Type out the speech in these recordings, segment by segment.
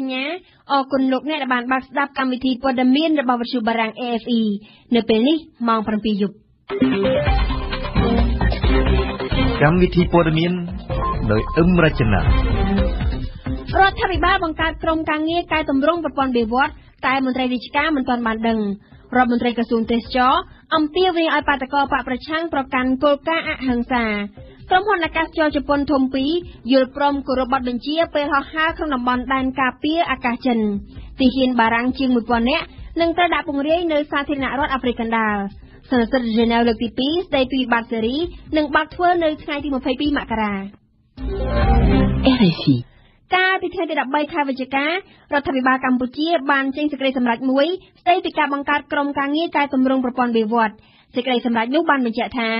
ញ្ញាអរគុណលោកអ្នកដែលបានបើកស្ដាប់កម្មវិធីព័ត៌មានរបស់វិទ្យុបារាំង AFE នៅពេលនេះម៉ោង 7 យប់កម្មវិធីព័ត៌មានដោយអឹមរចនារដ្ឋាភិបាលបង្កើតក្រុមការងារកែតម្រង់ប្រព័ន្ធបៀវត្សតែមន្ត្រីរាជការមិនទាន់បានដឹងរដ្ឋមន្ត្រីក្រសួងទេសចរអំពាវនាវឲ្យបាតកោបកប្រឆាំងប្រកាន់គោលការណ៍អហិង្សាក្រុមហ៊ុនអាកាសចរជប៉ុនធំ2យល់ព្រមគោរពបទបញ្ជាពេលហោះហើរក្នុងតំបន់ដែនការពារអាកាសចិនទីហ៊ានបារាំងជាង 1000 នាក់នឹងត្រូវដាក់ពង្រាយនៅសាធារណរដ្ឋអាហ្វ្រិកកណ្ដាលសន្និសីទ Geneva លើកទី 2 ស្ដីពីវិបត្តិសេរីនឹងបើកធ្វើនៅថ្ងៃទី 22 មករា RFI កាលពីថ្ងៃទី 13 ខែវិច្ឆិការដ្ឋាភិបាលកម្ពុជាបានចេញសេចក្តីសម្រេចមួយស្ដីពីការបង្កើតក្រុមការងារកែតម្រង់ប្រព័ន្ធបៀវត្សសេចក្តីសម្រេចនោះបានបញ្ជាក់ថា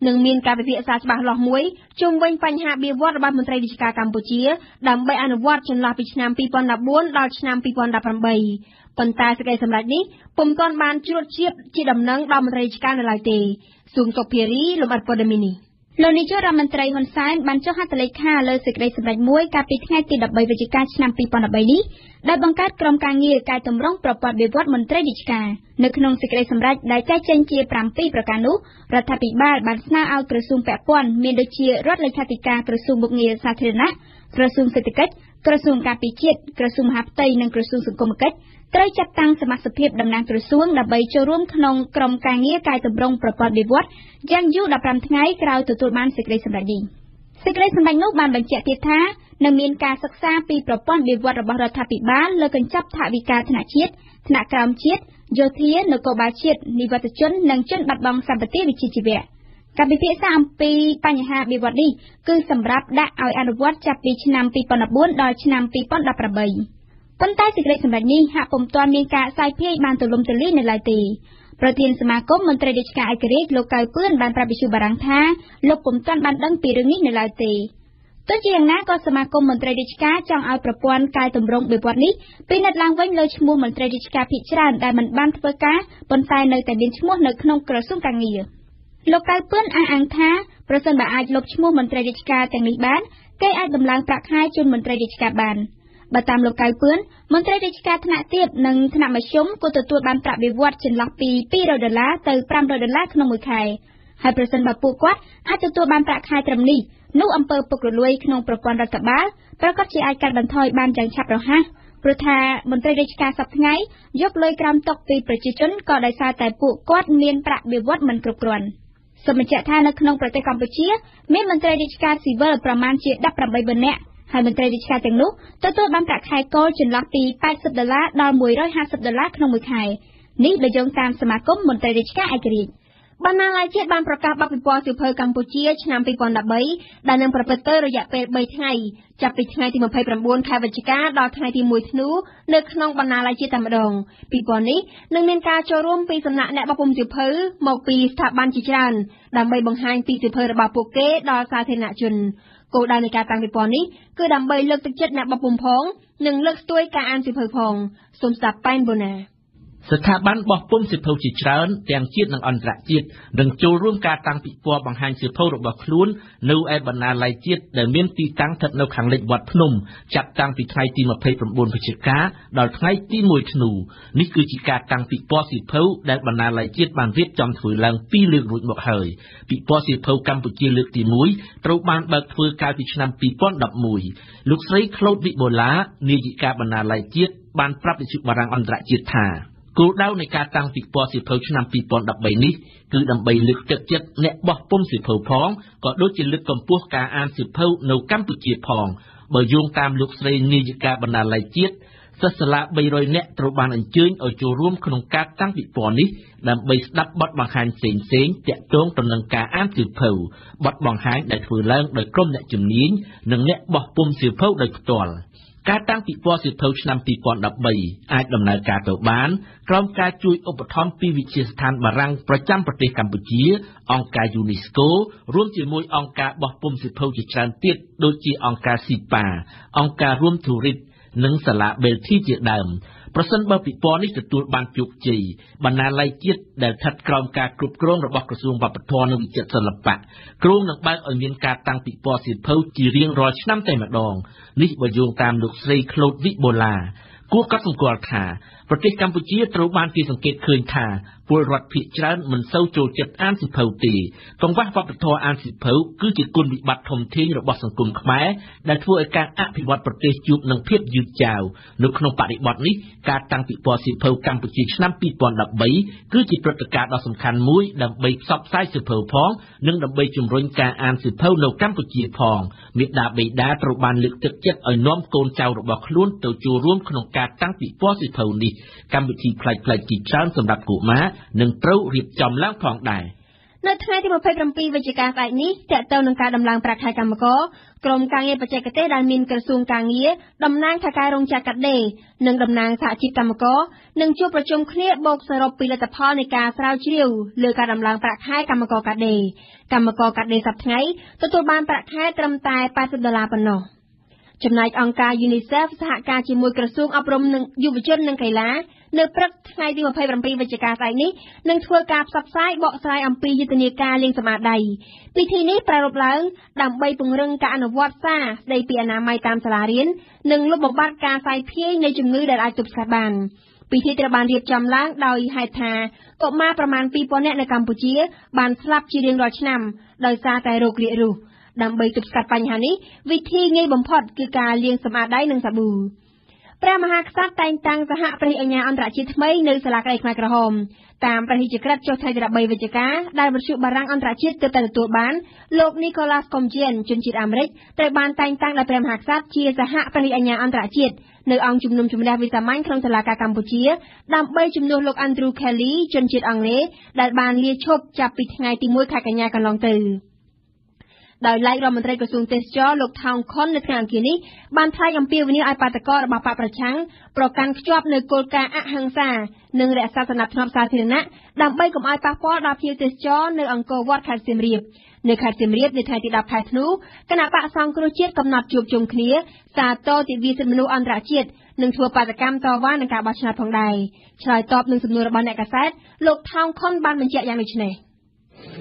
នឹងមានការពិភាក្សាច្បាស់លាស់មួយជុំវិញបញ្ហាបៀវត្សរបស់មន្ត្រីរាជការកម្ពុជាដើម្បីអនុវត្តចន្លោះពីឆ្នាំ 2014 ដល់ឆ្នាំ 2018 ប៉ុន្តែសេចក្តីសម្រេចនេះពុំទាន់បានជ្រួតជ្រាបជាដំណឹងដល់មន្ត្រីរាជការនៅឡើយទេសួងសុភារីលំអិតព័ត៌មាននេះលោកនាយករដ្ឋមន្ត្រីហ៊ុនសែនបានចុះហត្ថលេខាលើសេចក្តីសម្រេចមួយកាលពីថ្ងៃទី 13 វិច្ឆិកាឆ្នាំ 2013 នេះដែលបង្កើតក្រុមការងារកែតម្រង់ប្រព័ន្ធបៀវត្សមន្ត្រីរាជការនៅក្នុងសេចក្តីសម្រេចដែលចែកចេញជា 7 ប្រការនោះរដ្ឋាភិបាលបានស្នើឲ្យក្រសួងពាក់ព័ន្ធមានដូចជារដ្ឋលេខាធិការក្រសួងមុខងារសាធារណៈក្រសួងសេដ្ឋកិច្ចក្រសួងការពារជាតិក្រសួងមហាផ្ទៃនិងក្រសួងសង្គមគិច្ចត្រូវចាត់តាំងសមាជិកភាពតំណាងក្រសួងដើម្បីចូលរួមក្នុងក្រុមការងារកែតម្រង់ប្រព័ន្ធបៀវត្សយ៉ាងយូរ 15 ថ្ងៃក្រោយទទួលបានសេចក្តីសម្រេចនេះសេចក្តីសម្រេចនោះបានបញ្ជាក់ទៀតថានឹងមានការសិក្សាពីប្រព័ន្ធបៀវត្សរបស់រដ្ឋាភិបាលលើកញ្ចប់ថវិកាថ្នាក់ជាតិថ្នាក់ក្រោមជាតិយោធានគរបាលជាតិនិវត្តជន និងជនបាត់បង់សម្បត្តិវិជ្ជាជីវៈការពិភាក្សាអំពីបញ្ហាបៀវត្សនេះគឺសម្រាប់ដាក់ឲ្យអនុវត្តចាប់ពីឆ្នាំ 2014 ដល់ឆ្នាំ 2018 ប៉ុន្តែសេចក្តីសម្រេចនេះហាក់ពុំទាន់មានការសាយភាយបានទូលំទូលាយនៅឡើយទេប្រធានសមាគមមន្ត្រីរាជការឯករាជ្យលោកកៅពឿនបានប្រាប់វិទ្យុបារាំងថាលោកពុំទាន់បានដឹងពីរឿងនេះនៅឡើយទេទោះជាយ៉ាងណាក៏សមាគមមន្ត្រីរាជការចង់ឲ្យប្រព័ន្ធកែតម្រង់បៀវត្សនេះពិនិត្យឡើងវិញលើឈ្មោះមន្ត្រីរាជការភាគច្រើនដែលមិនបានធ្វើការប៉ុន្តែនៅតែមានឈ្មោះនៅក្នុងក្រសួងកាងារលោកកៅពឿនអះអាងថាប្រសិនបើអាចលុបឈ្មោះមន្ត្រីរាជការទាំងនេះបានគេអាចដំឡើងប្រាក់ខែជូនមន្ត្រីរាជការបានបើតាមលោកកៅពឿនមន្ត្រីរាជការថ្នាក់ទាបនិងថ្នាក់មធ្យមគួរទទួលបានប្រាក់បៀវត្សចន្លោះពី$200ទៅ$500ក្នុងមួយខែហើយប្រសិនបើពួកគាត់អាចទទួលបានប្រាក់ខែត្រឹមនេះនោះអំពើពុករលួយក្នុងប្រព័ន្ធរដ្ឋបាលប្រកាសជាអាចកាត់បន្ថយបានយ៉ាងឆាប់រហ័សព្រោះថាមន្ត្រីរាជការសប្តាហ៍ថ្ងៃយកលុយក្រោមតុពីប្រជាជនក៏ដោយសារតែពួកគាត់មានប្រាក់បៀវត្សមិនគ្រប់គ្រាន់សូមបញ្ជាក់ថានៅក្នុងប្រទេសកម្ពុជាមានមន្ត្រីរាជការស៊ីវិលប្រមាណជា18,000 នាក់ហើយមន្ត្រីរាជការទាំងនោះទទួលបានប្រាក់ខែគោលចន្លោះពី$80ដល់$150ក្នុងមួយខែនេះបើយោងតាមសមាគមមន្ត្រីរាជការឯករាជ្យបណ្ណាល័យជាតិបានប្រកាសប័ណ្ណពិព័រណ៍សៀវភៅកម្ពុជាឆ្នាំ 2013 ដែលនឹងប្រព្រឹត្តទៅរយៈពេល 3 ថ្ងៃចាប់ពីថ្ងៃទី 29 ខែវិច្ឆិកាដល់ថ្ងៃទី 1 ធ្នូនៅក្នុងបណ្ណាល័យជាតិតែម្ដងពិព័រណ៍នេះនឹងមានការចូលរួមពីសំណាក់អ្នកបោះពុម្ពសៀវភៅមកពីស្ថាប័នជាច្រើនដើម្បីបង្ហាញពីសៀវភៅរបស់ពួកគេដល់សាធារណជនគោលដៅនៃការតាំងពិព័រណ៍នេះគឺដើម្បីលើកទឹកចិត្តអ្នកបោះពុម្ពផងនិងលើកស្ទួយការអានសៀវភៅផងសូមស្ដាប់ប៉ែនបូណាស្ថាប័នបោះពុម្ពសៀវភៅជាច្រើនទាំងជាតិនិងអន្តរជាតិនឹងចូលរួមការតាំងពិព័រណ៍បង្ហាញសៀវភៅរបស់ខ្លួននៅឯបណ្ណាល័យជាតិដែលមានទីតាំងស្ថិតនៅខាងលិចវត្តភ្នំចាប់តាំងពីថ្ងៃទី 29 វិច្ឆិកាដល់ថ្ងៃទី 1 ធ្នូនេះគឺជាការតាំងពិព័រណ៍សៀវភៅដែលបណ្ណាល័យជាតិបានរៀបចំធ្វើឡើង2លើករួចមកហើយពិព័រណ៍សៀវភៅកម្ពុជាលើកទី 1ត្រូវបានបើកធ្វើកាលពីឆ្នាំ 2011 លោកស្រី Claude Vibola នាយិកាបណ្ណាល័យជាតិបានប្រាប់វិទ្យុបារាំងអន្តរជាតិថាគោលដៅនៃការតាំងពិព័រណ៍សៀវភៅឆ្នាំ 2013 នេះគឺដើម្បីលើកទឹកចិត្តអ្នកបោះពុម្ពសៀវភៅផងក៏ដូចជាលើកកម្ពស់ការអានសៀវភៅនៅកម្ពុជាផងបើយោងតាមលោកស្រីនាយិកាបណ្ណាល័យជាតិសិស្សសាលា 300 នាក់ត្រូវបានអញ្ជើញឲ្យចូលរួមក្នុងការតាំងពិព័រណ៍នេះដើម្បីស្ដាប់បទបង្ហាញផ្សេងៗទាក់ទងទៅនឹងការអានសៀវភៅបទបង្ហាញដែលធ្វើឡើងដោយក្រុមអ្នកជំនាញនិងអ្នកបោះពុម្ពសៀវភៅដោយផ្ទាល់ការតាំងពិព័រណ៍សៀវភៅឆ្នាំ 2013 អាចដំណើរការទៅបានក្រោមការជួយឧបត្ថម្ភពីវិទ្យាស្ថានបារាំងប្រចាំប្រទេសកម្ពុជាអង្គការ UNESCO រួមជាមួយអង្គការបោះពុម្ពសៀវភៅជាច្រើនទៀតដូចជាអង្គការ SIPA អង្គការរួមធូរិតនិងសាលា Belty ជាដើម ប្រសិនបើពិព័រណ៍នេះទទួលបានជោគជ័យបណ្ណាល័យជាតិដែលស្ថិតក្រោមការគ្រប់គ្រងរបស់ក្រសួងវប្បធម៌និងវិចិត្រសិល្បៈគ្រោងនឹងបើកឲ្យមានការតាំងពិព័រណ៍សៀវភៅជារៀងរាល់ឆ្នាំតែម្ដងនេះបើយោងតាមលោកស្រីក្លូតវិបូឡាគួរកត់សម្គាល់ថាប្រទេសកម្ពុជាត្រូវបានគេសង្កេតឃើញថាពលរដ្ឋភាគច្រើនមិនសូវចូលចិត្តអានសៀវភៅទេកង្វះវប្បធម៌អានសៀវភៅគឺជាគុណវិបត្តិធំធេងរបស់សង្គមខ្មែរដែលធ្វើឲ្យការអភិវឌ្ឍប្រទេសជួបនឹងភាពយឺតយ៉ាវនៅក្នុងបរិបទនេះការតាំងពិព័រណ៍សៀវភៅកម្ពុជាឆ្នាំ2013គឺជាព្រឹត្តិការណ៍ដ៏សំខាន់មួយដើម្បីផ្សព្វផ្សាយសៀវភៅផងនិងដើម្បីជំរុញការអានសៀវភៅនៅកម្ពុជាផងមេដាបេដាត្រូវបានលើកទឹកចិត្តឲ្យនាំកូនចៅរបស់ខ្លួនទៅចូលរួមក្នុងការតាំងពិព័រណ៍សៀវភៅនេះកម្មវិធីផ្លែកៗជាច្រើនសម្រាប់កុមារនឹងត្រូវរៀបចំឡើងផងដែរនៅថ្ងៃទី27វិច្ឆិកាស្អែកនេះតើតើនឹងការដំឡើងប្រាក់ខែកម្មករក្រមការងារបច្ចេកទេសដែលមានក្រសួងការងារតំណាងថៅកែរោងចក្រកាត់ដេរនិងតំណាងសហជីពកម្មករនឹងជួបប្រជុំគ្នាបូកសរុបពីលទ្ធផលនៃការស្រាវជ្រាវលើការដំឡើងប្រាក់ខែកម្មករកាត់ដេរកម្មករកាត់ដេរសប្តាហ៍ថ្ងៃទទួលបានប្រាក់ខែត្រឹមតែ$80ប៉ុណ្ណោះចំណែកអង្គការ UNICEF សហការជាមួយក្រសួងអប់រំនិងយុវជននិងកីឡានៅព្រឹកថ្ងៃទី27វិច្ឆិកាស្អែកនេះនឹងធ្វើការផ្សព្វផ្សាយបកស្រាយអំពីយុទ្ធនាការលាងសម្អាតដៃពិធីនេះប្រារព្ធឡើងដើម្បីពង្រឹងការអនុវត្តសារស្តីពីអនាម័យតាមសាលារៀននិងលុបបំបាត់ការសាយភាយនៃជំងឺដែលអាចទប់ស្កាត់បានពិធីត្រូវបានរៀបចំឡើងដោយហេតុថាកុមារប្រមាណ 2000 នាក់នៅកម្ពុជាបានស្លាប់ជារៀងរាល់ឆ្នាំដោយសារតែរោគរាគរូសដើម្បីទប់ស្កាត់បញ្ហានេះវិធីងាយបំផុតគឺការលាងសម្អាតដៃនឹងសាប៊ូព្រះមហាក្សត្រតែងតាំងសហព្រះអញ្ញាអន្តរជាតិថ្មីនៅសាលាក្តីខ្មែរក្រហមតាមព្រះរាជក្រឹត្យចុះថ្ងៃទី13វិច្ឆិកាដែលវិទ្យុបារាំងអន្តរជាតិទើបតែទទួលបានលោក Nicholas Koumjian ជនជាតិអាមេរិកត្រូវបានតែងតាំងដោយព្រះមហាក្សត្រជាសហព្រះរាជអញ្ញាអន្តរជាតិនៅអង្គជំនុំជម្រះវិសាមញ្ញក្នុងតុលាការកម្ពុជាដើម្បីជំនួសលោក Andrew Kelly ជនជាតិអង់គ្លេសដែលបានលាឈប់ចាប់ពីថ្ងៃទី1ខែកញ្ញាកន្លងទៅដោយឡែករដ្ឋមន្ត្រីក្រសួងទេសចរលោកថោងខុននៅថ្ងៃអង្គារនេះបានថ្លែងអំពាវនាវឲ្យបាតកោរបស់បកប្រឆាំងប្រកាន់ខ្ជាប់នូវគោលការណ៍អហិង្សានិងរក្សាសណ្ដាប់ធ្នាប់សាធារណៈដើម្បីកុំឲ្យប៉ះពាល់ដល់ភ្ញៀវទេសចរនៅអង្គរវត្តខេត្តសៀមរាបនៅខេត្តសៀមរាបនៅថ្ងៃទី10ខែធ្នូគណៈបកសង្គ្រោះជាតិកំណត់ជួបជុំគ្នាសាទរទិវាសិទ្ធិមនុស្សអន្តរជាតិនិងធ្វើបាតកម្មតវ៉ានឹងការបោះឆ្នោតផងដែរឆ្លើយតបនឹងសំណួររបស់អ្នកកាសែតលោកថោងខុនបានបញ្ជាក់យ៉ាងដូចនេះ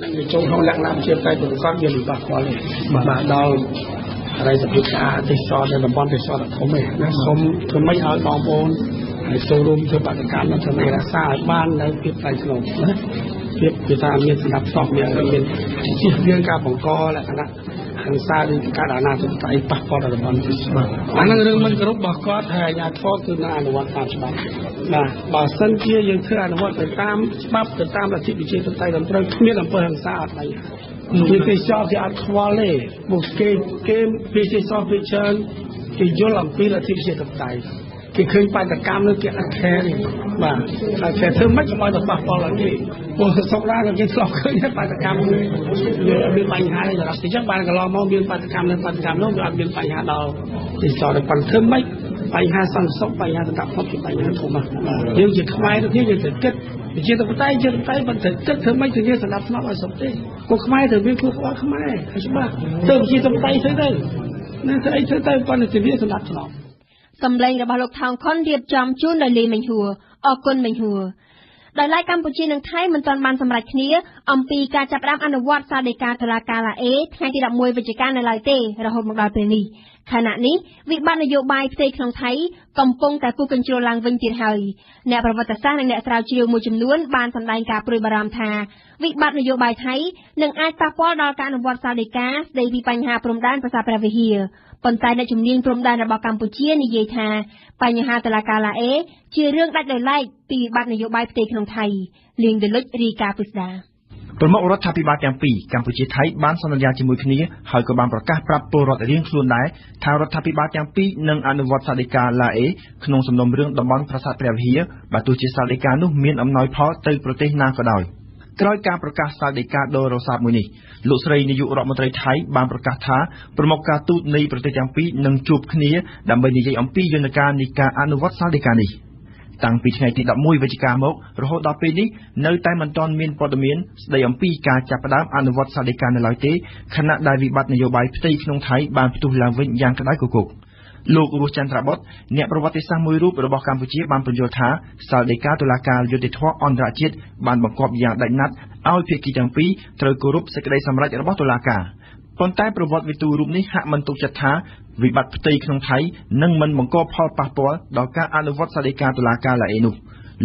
នឹងចូលក្នុងលក្ខណៈជាតែប្រកបយើងបោះឆ្នោតនេះបាទដល់រៃសភាពស្អាតទេសចរនៅតំបន់ទេសចរធំឯណាសូមធ្វើម៉េចឲ្យបងប្អូនហើយចូលរួមធ្វើបាតកម្មនឹងធ្វើរក្សាឲ្យបាននៅភាពថ្លៃថ្នូរណាភាពគឺថាមានសម្រាប់សពមានជិះរៀងការបង្កលក្ខណៈហិង្សាឬការអនាធិបតេយ្យប៉ះពាល់ដល់តំបន់ទេសចរអានឹងរឿងមិនគ្រប់របស់គាត់ហើយអាជ្ញាធរគឺនឹងអនុវត្តតាមច្បាប់បាទបើសិនជាយើងធ្វើអនុវត្តទៅតាមច្បាប់ទៅតាមលទ្ធិប្រជាធិបតេយ្យត្រឹមត្រូវគ្មានអំពើហិង្សាអត់ដែរពីទេសចរគេអត់ខ្វល់ទេមកគេពីទេសចរពីច្រើនគេយល់អំពីលទ្ធិប្រជាធិបតេយ្យគេឃើញបាតកម្មនោះគេអត់ខែទេបាទតែធ្វើម៉េចកុំឲ្យទៅប៉ះពាល់ដល់គេពួកសុកឡាក៏គេធ្លាប់ឃើញបាតកម្មវាមានបញ្ហាដែរអញ្ចឹងបានកន្លងមកមានបាតកម្មនោះវាអត់មានបញ្ហាដល់ទេសចរតែប៉ុន្តែធ្វើម៉េចបញ្ហាសន្តិសុខបញ្ហាសណ្ដាប់ធ្នាប់ជាបញ្ហាធំណាស់យើងជាខ្មែរទៅទៀតយើងត្រូវគិតជាទៅបតៃប៉ុន្តែគិតធ្វើម៉េចទៅជាសណ្ដាប់ធ្នាប់ឲ្យសុខទេពួកខ្មែរត្រូវមានខ្លួនក្បត់ខ្មែរហើយច្បាស់ទៅជាទៅបតៃទៅណាស្អីទៅប៉ុន្តែជាសណ្ដាប់ធ្នាប់សម្លេងរបស់លោកថោងខុនរៀបចំជូនដោយលីមិញហួរអរគុណមិញហួរដោយឡែកកម្ពុជានិងថៃមិនទាន់បានសម្រេចគ្នាអំពីការចាប់ផ្ដើមអនុវត្តសាលដីកាតុលាការឡាអេថ្ងៃទី11វិច្ឆិកានៅឡើយទេរហូតមកដល់ពេលនេះខណៈនេះវិបត្តិនយោបាយផ្ទៃក្នុងថៃកំពុងតែពុះកញ្ជ្រោលឡើងវិញទៀតហើយអ្នកប្រវត្តិសាស្ត្រនិងអ្នកស្រាវជ្រាវមួយចំនួនបានសម្ដែងការព្រួយបារម្ភថាវិបត្តិនយោបាយថៃនឹងអាចប៉ះពាល់ដល់ការអនុវត្តសាលដីកាស្ដីពីបញ្ហាព្រំដែនប្រាសាទព្រះវិហារប៉ុន្តែអ្នកជំនាញព្រំដែនរបស់កម្ពុជានិយាយថាបញ្ហាតុលាការឡាអេជារឿងដាច់ដោយឡែកពីវិបត្តិនយោបាយផ្ទៃក្នុងថៃលៀងដលុចរីកាពុស្ដាប្រមុខរដ្ឋាភិបាលទាំងពីរកម្ពុជាថៃបានសន្យាជាមួយគ្នាហើយក៏បានប្រកាសប្រាប់ពលរដ្ឋរៀងខ្លួនដែរថារដ្ឋាភិបាលទាំងពីរនឹងអនុវត្តសាលដីកាឡាអេក្នុងសំណុំរឿងតំបន់ប្រាសាទព្រះវិហារបើទោះជាសាលដីកានោះមានអំណោយផលទៅប្រទេសណាក៏ដោយក្រោយការប្រកាសសាលដីកាដ៏រសើបមួយនេះលោកស្រីនាយករដ្ឋមន្ត្រីថៃបានប្រកាសថាប្រមុខការទូតនៃប្រទេសទាំងពីរនឹងជួបគ្នាដើម្បីនិយាយអំពីយន្តការនៃការអនុវត្តសាលដីកានេះតាំងពីថ្ងៃទី11វិច្ឆិកាមករហូតដល់ពេលនេះនៅតែមិនទាន់មានព័ត៌មានស្ដីអំពីការចាប់ផ្ដើមអនុវត្តសាលដីកានៅឡើយទេខណៈដែលវិបត្តិនយោបាយផ្ទៃក្នុងថៃបានផ្ទុះឡើងវិញយ៉ាងក្តៅគគុក លោករស់ចន្ទ្របុត្រអ្នកប្រវត្តិសាស្ត្រមួយរូបរបស់កម្ពុជាបានបញ្យល់ថាសាលដីកាតុលាការយុត្តិធម៌អន្តរជាតិបានបង្គាប់យ៉ាងដាច់ណាត់ឲ្យភាគីទាំងពីរត្រូវគោរពសេចក្តីសម្រេចរបស់តុលាការប៉ុន្តែប្រវត្តិវិទូរូបនេះហាក់មិនទុកចិត្តថាវិបត្តិផ្ទៃក្នុងថៃនឹងមិនបង្កផលប៉ះពាល់ដល់ការអនុវត្តសាលដីកាតុលាការឡាអេនោះ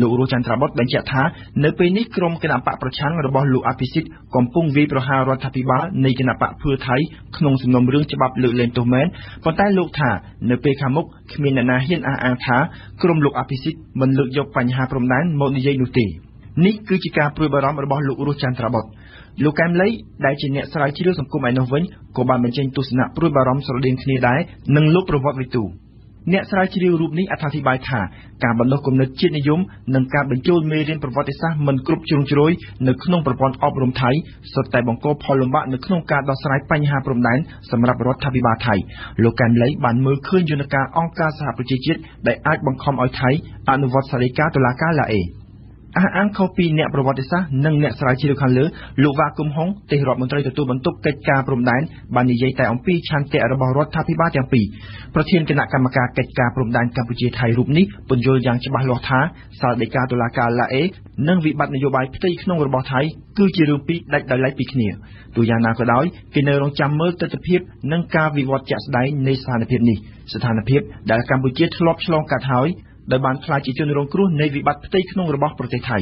លោករស់ចន្ទ្របុត្របញ្ជាក់ថានៅពេលនេះក្រុមគណបកប្រឆាំងរបស់លោកអភិសិទ្ធកំពុងវាយប្រហាររដ្ឋាភិបាលនៃគណបកភឿថៃក្នុងសំណុំរឿងច្បាប់លើកលែងទោសមែនប៉ុន្តែលោកថានៅពេលខាងមុខគ្មានអ្នកណាហ៊ានអះអាងថាក្រុមលោកអភិសិទ្ធមិនលើកយកបញ្ហាព្រំដែនមកនិយាយនោះទេនេះគឺជាការព្រួយបារម្ភរបស់លោករស់ចន្ទ្របុត្រលោកកែមលីដែលជាអ្នកស្រាវជ្រាវសង្គមឯនោះវិញក៏បានបញ្ចេញទស្សនៈព្រួយបារម្ភស្រដៀងគ្នាដែរនឹងលោកប្រវត្តិវិទូអ្នកស្រាវជ្រាវរូបនេះអត្ថាធិប្បាយថាការបណ្ដុះគំនិតជាតិនិយមនិងការបញ្ចូលមេរៀនប្រវត្តិសាស្ត្រមិនគ្រប់ជ្រុងជ្រោយនៅក្នុងប្រព័ន្ធអប់រំថៃសុទ្ធតែបង្កផលលំបាកនៅក្នុងការដោះស្រាយបញ្ហាព្រំដែនសម្រាប់រដ្ឋាភិបាលថៃលោកកែមលីបានមើលឃើញយន្តការអង្គការសហប្រជាជាតិដែលអាចបង្ខំឲ្យថៃអនុវត្តសាលដីកាតុលាការឡាអេអះអាងខុសពីអ្នកប្រវត្តិសាស្ត្រនិងអ្នកស្រាវជ្រាវខាងលើលោកវ៉ាគុំហុងទេសរដ្ឋមន្ត្រីទទួលបន្ទុកកិច្ចការព្រំដែនបាននិយាយតែអំពីឆន្ទៈរបស់រដ្ឋាភិបាលទាំងពីរប្រធានគណៈកម្មការកិច្ចការព្រំដែនកម្ពុជាថៃរូបនេះពន្យល់យ៉ាងច្បាស់លាស់ថាសាលដីកាតុលាការឡាអេនិងវិបត្តិនយោបាយផ្ទៃក្នុងរបស់ថៃគឺជារឿងពីរដាច់ដោយឡែកពីគ្នាទោះយ៉ាងណាក៏ដោយគេនៅរងចាំមើលទស្សនវិជ្ជានិងការវិវត្តជាក់ស្ដែងនៃស្ថានភាពនេះស្ថានភាពដែលកម្ពុជាធ្លាប់ឆ្លងកាត់ហើយដោយបានខ្លាចជាជនរងគ្រោះនៃវិបត្តិផ្ទៃក្នុងរបស់ប្រទេសថៃ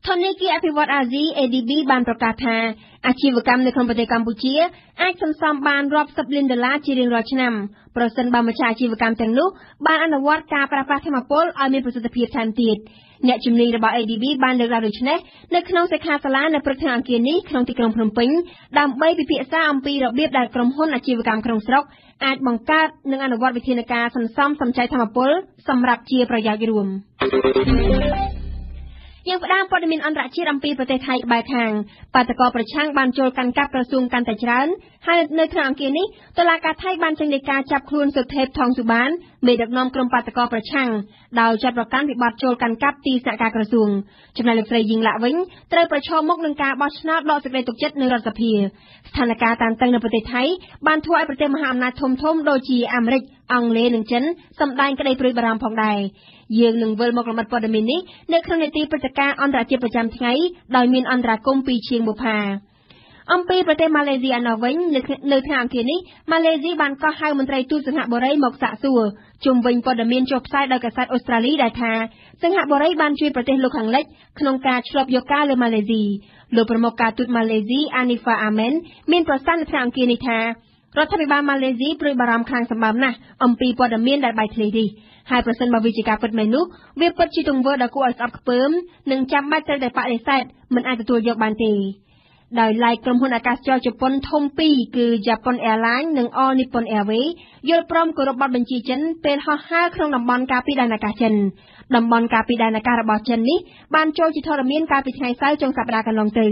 ធនាគារអភិវឌ្ឍន៍អាស៊ី ADB បានប្រកាសថាអាជីវកម្មនៅក្នុងប្រទេសកម្ពុជាអាចសន្សំបានរាប់សិបលានដុល្លារជារៀងរាល់ឆ្នាំប្រសិនបើម្ចាស់អាជីវកម្មទាំងនោះបានអនុវត្តការប្រើប្រាស់ថាមពលឲ្យមានប្រសិទ្ធភាពថែមទៀតអ្នកជំនាញរបស់ ADB បានលើកឡើងដូចនេះនៅក្នុងសិក្ខាសាលានៅព្រឹកថ្ងៃអង្គារនេះក្នុងទីក្រុងភ្នំពេញដើម្បីពិភាក្សាអំពីរបៀបដែលក្រុមហ៊ុនអាជីវកម្មក្នុងស្រុកអាចបង្កើតនិងអនុវត្តវិធានការសន្សំសំចៃថាមពលសម្រាប់ជាប្រយោជន៍រួមយើងផ្ដើមព័ត៌មានអន្តរជាតិអំពីប្រទេសថៃក្បែរខាងបាតកោប្រឆាំងបានចូលកាន់កាប់ក្រសួងកាន់តែច្រើនហើយនៅថ្ងៃអង្គារនេះតុលាការថៃបានចេញដីកាចាប់ខ្លួនសុថេពថងសុបានមេដឹកនាំក្រុមបាតកោប្រឆាំងដោយចាត់ប្រកាន់វិបត្តិចូលកាន់កាប់ទីស្នាក់ការក្រសួងចំណែកលោកស្រីយីងឡាក់វិញត្រូវប្រឈមមុខនឹងការបោះឆ្នោតដកសេចក្តីទុកចិត្តនៅរដ្ឋសភាស្ថានភាពតានតឹងនៅប្រទេសថៃបានធ្វើឲ្យប្រទេសមហាអំណាចធំៗដូចជាអាមេរិកអង់គ្លេសនិងចិនសម្ដែងក្តីព្រួយបារម្ភផងដែរយើងនឹងវិលមកលំអិតព័ត៌មាននេះនៅក្នុងនីតិព្រឹត្តិការណ៍អន្តរជាតិប្រចាំថ្ងៃដោយមានអន្តរាគមន៍ពីជាងបុប្ផាអំពីប្រទេសម៉ាឡេស៊ីឯណោះវិញនៅថ្ងៃអង្គារនេះម៉ាឡេស៊ីបានកោះហៅមន្ត្រីទូតសិង្ហបុរីមកសាកសួរជុំវិញព័ត៌មានចុះផ្សាយដោយកាសែតអូស្ត្រាលីដែលថាសិង្ហបុរីបានជួយប្រទេសលោកខាងលិចក្នុងការឆ្លប់យកការលើម៉ាឡេស៊ីលោកប្រមុខការទូតម៉ាឡេស៊ីអានីហ្វាអាមែនមានប្រសាសន៍នៅថ្ងៃអង្គារនេះថារដ្ឋាភិបាលម៉ាឡេស៊ីព្រួយបារម្ភខ្លាំងសម្បើមណាស់អំពីព័ត៌មានដែលបែកធ្លាយនេះហើយប្រសិនបើវាជាការពិតមែននោះវាពិតជាទង្វើដ៏គួរឲ្យស្អប់ខ្ពើមនិងចាំបាច់ត្រូវតែបដិសេធមិនអាចទទួលយកបានទេដោយឡែកក្រុមហ៊ុនអាកាសចរជប៉ុនធំពីរគឺ Japan Airlines និង All Nippon Airways យល់ព្រមគោរពបទបញ្ជាចិនពេលហោះហើរក្នុងតំបន់ការពីដែនអាកាសចិនតំបន់ការពីដែនអាកាសរបស់ចិននេះបានចូលជាធរមានកាលពីថ្ងៃសៅរ៍ចុងសប្តាហ៍កន្លងទ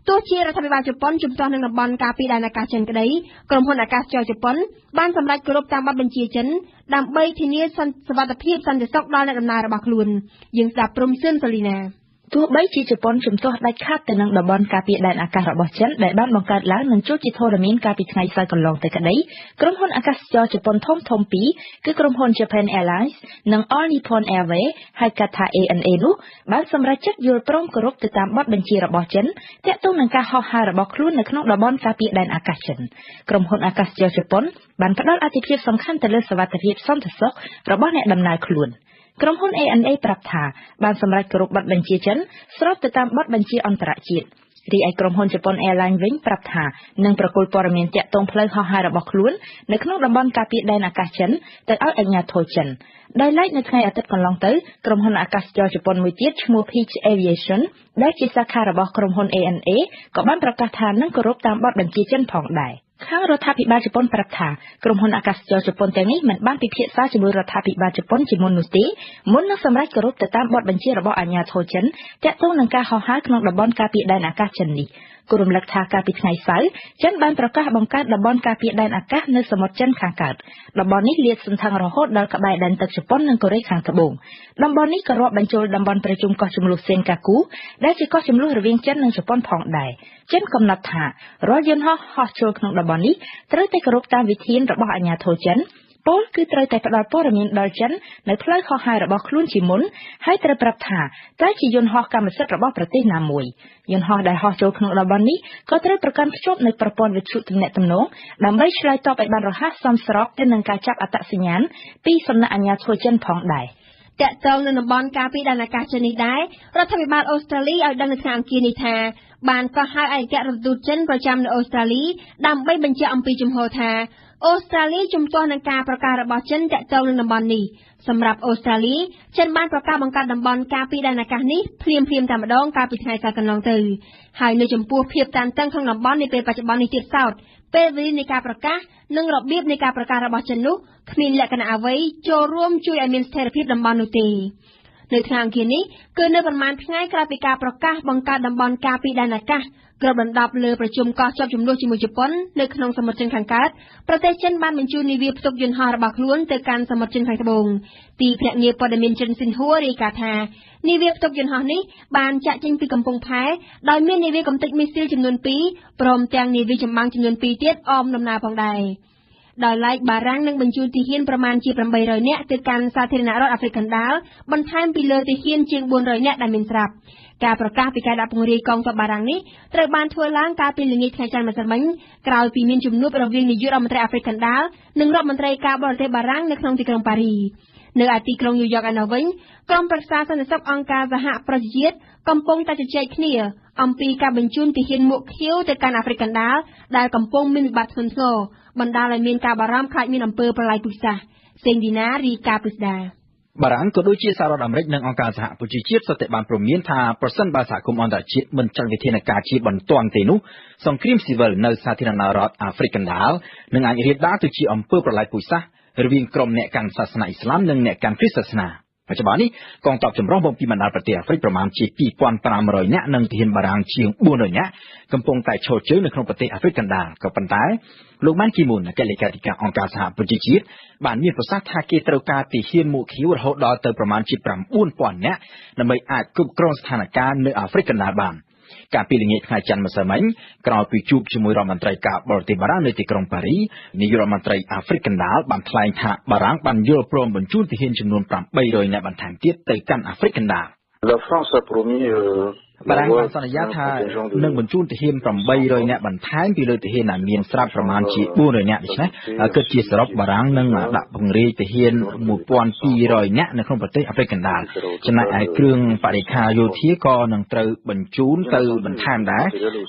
ៅទោះជារដ្ឋាភិបាលជប៉ុនជំទាស់នឹងតំបន់ការពីដែនអាកាសចិនក្តីក្រុមហ៊ុនអាកាសចរជប៉ុនបានសម្រេចគោរពតាមបទបញ្ជាចិនដើម្បីធានាសុវត្ថិភាពសន្តិសុខដល់អ្នកដំណើររបស់ខ្លួនយើងស្ដាប់ព្រំសឿនសូលីណាទោះបីជាជប៉ុនជំទាស់ដាច់ខាតទៅនឹងតំបន់ការពារដែនអាកាសរបស់ចិនដែលបានបង្កើតឡើងនឹងចូលជាធរមានកាលពីថ្ងៃសៅរ៍កន្លងទៅក្តីក្រុមហ៊ុនអាកាសចរជប៉ុនធំពីរគឺក្រុមហ៊ុន Japan Airlines និង All Nippon Airways ហៅកាត់ថា ANA នោះបានសម្រេចចិត្តយល់ព្រមគោរពទៅតាមបទបញ្ជារបស់ចិនទាក់ទងនឹងការហោះហើររបស់ខ្លួននៅក្នុងតំបន់ការពារដែនអាកាសចិនក្រុមហ៊ុនអាកាសចរជប៉ុនបានផ្ដល់អាទិភាពសំខាន់ទៅលើសុវត្ថិភាពសន្តិសុខរបស់អ្នកដំណើរខ្លួនក្រុមហ៊ុន ANA ប្រាប់ថាបានសម្រេចគោរពបទបញ្ជាចិនស្របទៅតាមបទបញ្ជាអន្តរជាតិរីឯក្រុមហ៊ុន Japan Airlines វិញប្រាប់ថានឹងប្រគល់ព័ត៌មានទាក់ទងផ្លូវហោះហើររបស់ខ្លួននៅក្នុងតំបន់ការពារដែនអាកាសចិនទៅឲ្យអាជ្ញាធរចិនដោយឡែកនៅថ្ងៃអាទិត្យកន្លងទៅក្រុមហ៊ុនអាកាសចរជប៉ុនមួយទៀតឈ្មោះ Peach Aviation ដែលជាសាខារបស់ក្រុមហ៊ុន ANA ក៏បានប្រកាសថានឹងគោរពតាមបទបញ្ជាចិនផងដែរខាងរដ្ឋាភិបាលជប៉ុនប្រាប់ថាក្រុមហ៊ុនអាកាសចរជប៉ុនទាំងនេះមិនបានពិភាក្សាជាមួយរដ្ឋាភិបាលជប៉ុនជាមុននោះទេមុននឹងសម្រេចគោរពទៅតាមបទបញ្ជារបស់អាជ្ញាធរចិនទាក់ទងនឹងការហោះហើរក្នុងតំបន់ការពារដែនអាកាសចិននេះគូរំលឹកថាកាលពីថ្ងៃសៅរ៍ចិនបានប្រកាសបង្កើតតំបន់ការពារដែនអាកាសនៅសមុទ្រចិនខាងកើតតំបន់នេះលាតសន្ធឹងរហូតដល់ក្បែរដែនទឹកជប៉ុននិងកូរ៉េខាងត្បូងតំបន់នេះក៏រាប់បញ្ចូលតំបន់ប្រជុំកោះជម្លោះសេនកាគូដែលជាកោះជម្លោះរវាងចិននិងជប៉ុនផងដែរចិនកំណត់ថារាល់យន្តហោះចូលក្នុងតំបន់នេះត្រូវតែគោរពតាមវិធានរបស់អាជ្ញាធរចិន ពលគឺត្រូវតែផ្ដល់ព័ត៌មានដល់ចិននៅផ្លូវហោះហើររបស់ខ្លួនជាមុនហើយត្រូវប្រាប់ថាតើជាយន្តហោះកម្មសិទ្ធិរបស់ប្រទេសណាមួយយន្តហោះដែលហោះចូលក្នុងតំបន់នេះក៏ត្រូវប្រកាន់ខ្ជាប់នូវប្រព័ន្ធវិទ្យុទំនាក់ទំនងដើម្បីឆ្លើយតបឲ្យបានរហ័សសមស្របទៅនឹងការចាប់អត្តសញ្ញាណពីសំណាក់អាជ្ញាធរចិនផងដែរតាក់ទងនឹងតំបន់ការពីដែនអាកាសចិននេះដែររដ្ឋាភិបាលអូស្ត្រាលីឲ្យដឹងនៅថ្ងៃអង្គារនេះថាបានកោះហៅឯកអគ្គរដ្ឋទូតចិនប្រចាំនៅអូស្ត្រាលីដើម្បីបញ្ជាក់អំពីជំហរថាអូស្ត្រាលីជំទាស់នឹងការប្រកាសរបស់ចិនតាក់ទងនឹងតំបន់នេះសម្រាប់អូស្ត្រាលីចិនបានប្រកាសបង្កើតតំបន់ការពីដែនអាកាសនេះភ្លាមតែម្ដងកាលពីថ្ងៃសៅរ៍កន្លងទៅហើយនៅចំពោះភាពតានតឹងក្នុងតំបន់នាពេលបច្ចុប្បន្ននេះទៀតសោតពេលវេលានៃការប្រកាសនិងរបៀបនៃការប្រកាសរបស់ចិននោះគ្មានលក្ខណៈអ្វីចូលរួមជួយឲ្យមានស្ថិរភាពតំបន់នោះទេនៅថ្ងៃអង្គារនេះគឺនៅប្រមាណថ្ងៃក្រោយពីការប្រកាសបង្កើតតំបន់ការពីដែនអាកាសគ្របដណ្ដប់លើប្រជុំកោះជាប់ជំនួសជាមួយជប៉ុននៅក្នុងសមុទ្រចិនខាងកើតប្រទេសចិនបានបញ្ជូននាវាផ្ទុកយន្តហោះរបស់ខ្លួនទៅកាន់សមុទ្រចិនខាងត្បូងទីភ្នាក់ងារព័ត៌មានចិនស៊ីនហួររាយការណ៍ថានាវាផ្ទុកយន្តហោះនេះបានចាក់ចេញពីកំពង់ផែដោយមាននាវាកំទេចមីស៊ីលចំនួន2ព្រមទាំងនាវាចម្បាំងចំនួន2ទៀតអមដំណើរផងដែរដោយឡែកបារាំងនឹងបញ្ជូនទាហានប្រមាណជា800នាក់ទៅកាន់សាធារណរដ្ឋអាហ្វ្រិកកណ្ដាលបន្ថែមពីលើទាហានជាង400នាក់ដែលមានស្រាប់ការប្រកាសពីការដាក់ពង្រាយកងទ័ពបារាំងនេះត្រូវបានធ្វើឡើងកាលពីល្ងាចថ្ងៃច័ន្ទម្សិលមិញក្រោយពីមានជំនួបរវាងនាយករដ្ឋមន្ត្រីអាហ្វ្រិកកណ្ដាលនិងរដ្ឋមន្ត្រីការបរទេសបារាំងនៅក្នុងទីក្រុងប៉ារីនៅឯទីក្រុងញូវយ៉កឯណោះវិញក្រុមប្រឹក្សាសន្តិសុខអង្គការសហប្រជាជាតិកំពុងតែជជែកគ្នាអំពីការបញ្ជូនទាហានមួកខៀវទៅកាន់អាហ្វ្រិកកណ្ដាលដែលកំពុងមានវិបត្តិធ្ងន់ធ្ងរបណ្ដាលឲ្យមានការបារម្ភខ្លាចមានអំពើប្រល័យពូជសាសន៍សេងឌីណារីកាពិស្ដាបារាំងក៏ដូចជាសហរដ្ឋអាមេរិកនិងអង្គការសហប្រជាជាតិសុទ្ធតែបានព្រមានថាប្រសិនបើសហគមន៍អន្តរជាតិមិនចាត់វិធានការជាបន្ទាន់ទេនោះសង្គ្រាមស៊ីវិលនៅសាធារណរដ្ឋអាហ្វ្រិកកណ្ដាលនឹងអាចរាលដាលទៅជាអំពើប្រល័យពូជសាសន៍រវាងក្រុមអ្នកកាន់សាសនាអ៊ីស្លាមនិងអ្នកកាន់គ្រីស្ទសាសនាបច្ចុប្បន្ននេះកងទ័ពចម្រុះមកពីបណ្ដាប្រទេសអាហ្វ្រិកប្រមាណជា2500នាក់និងទាហានបារាំងជាង400នាក់កំពុងតែឈរជើងនៅក្នុងប្រទេសអាហ្វ្រិកកណ្ដាលក៏ប៉ុន្តែលោកបានគីមូនអគ្គលេខាធិការអង្គការសហប្រជាជាតិបានមានប្រសាសន៍ថាគេត្រូវការទាហានមួកខៀវរហូតដល់ទៅប្រមាណជា9000នាក់ដើម្បីអាចគ្រប់គ្រងស្ថានភាពនៅអាហ្វ្រិកកណ្ដាលបានកាលពីល្ងាចថ្ងៃច័ន្ទម្សិលមិញក្រោយពីជួបជាមួយរដ្ឋមន្ត្រីការបរទេសបារាំងនៅទីក្រុងប៉ារីនាយករដ្ឋមន្ត្រីអាហ្វ្រិកកណ្ដាលបានថ្លែងថាបារាំងបានយល់ព្រមបញ្ជូនទាហានចំនួន800នាក់បន្ថែមទៀតទៅកាន់អាហ្វ្រិកកណ្ដាលបារាំងបានសន្យាថានឹងបញ្ជូនទាហាន800នាក់បន្ថែមពីលើទាហានដែលមានស្រាប់ប្រមាណជា400នាក់ដូច្នេះគិតជាសរុបបារាំងនឹងដាក់ពង្រាយទាហាន1200នាក់នៅក្នុងប្រទេសអាហ្វ្រិកកណ្ដាលចំណែកឯគ្រឿងបរិក្ខារយោធាក៏នឹងត្រូវបញ្ជូនទៅបន្ថែមដែរ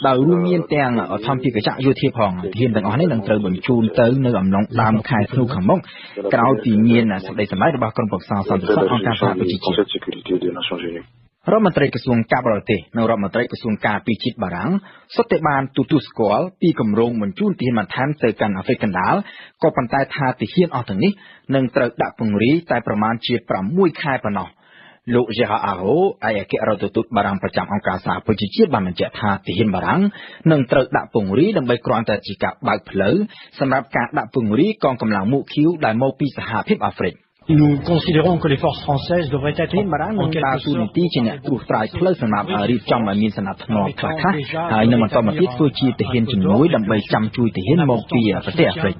ដោយរួមមានទាំងធម្មភាគចក្រយោធាផងទាហានទាំងអស់នេះនឹងត្រូវបញ្ជូនទៅនៅអំឡុងដើមខែធ្នូខាងមុខក្រោយពីមានសេចក្តីសម្រេចរបស់ក្រុមប្រឹក្សាសន្តិសុខអង្គការសហប្រជាជាតិរដ្ឋមន្ត្រីក្រសួងការបរទេសនិងរដ្ឋមន្ត្រីក្រសួងការពារជាតិបារាំងសុទ្ធតែបានទទួលស្គាល់ពីគម្រោងបញ្ជូនទាហានបន្ថែមទៅកាន់អាហ្វ្រិកកណ្ដាលក៏ប៉ុន្តែថាទាហានអស់ទាំងនេះនឹងត្រូវដាក់ពង្រាយតែប្រមាណជា6ខែប៉ុណ្ណោះលោក Gérard Araud ឯកអគ្គរដ្ឋទូតបារាំងប្រចាំអង្គការសហប្រជាជាតិបានបញ្ជាក់ថាទាហានបារាំងនឹងត្រូវដាក់ពង្រាយដើម្បីគ្រាន់តែជាការបើកផ្លូវសម្រាប់ការដាក់ពង្រាយកងកម្លាំងមួកខៀវដែលមកពីសហភាពអាហ្វ្រិកNous considérons que les forces françaises devraient être en quelque sorteជាអ្នកត្រួសត្រាយផ្លូវសម្រាប់រៀបចំឲ្យមានសណ្ដាប់ធ្នាប់ខ្លះៗហើយនឹងបន្តមកទៀតធ្វើជាទាហានជំនួយដើម្បីចាំជួយទាហានមកពីប្រទេសអាហ្វ្រិក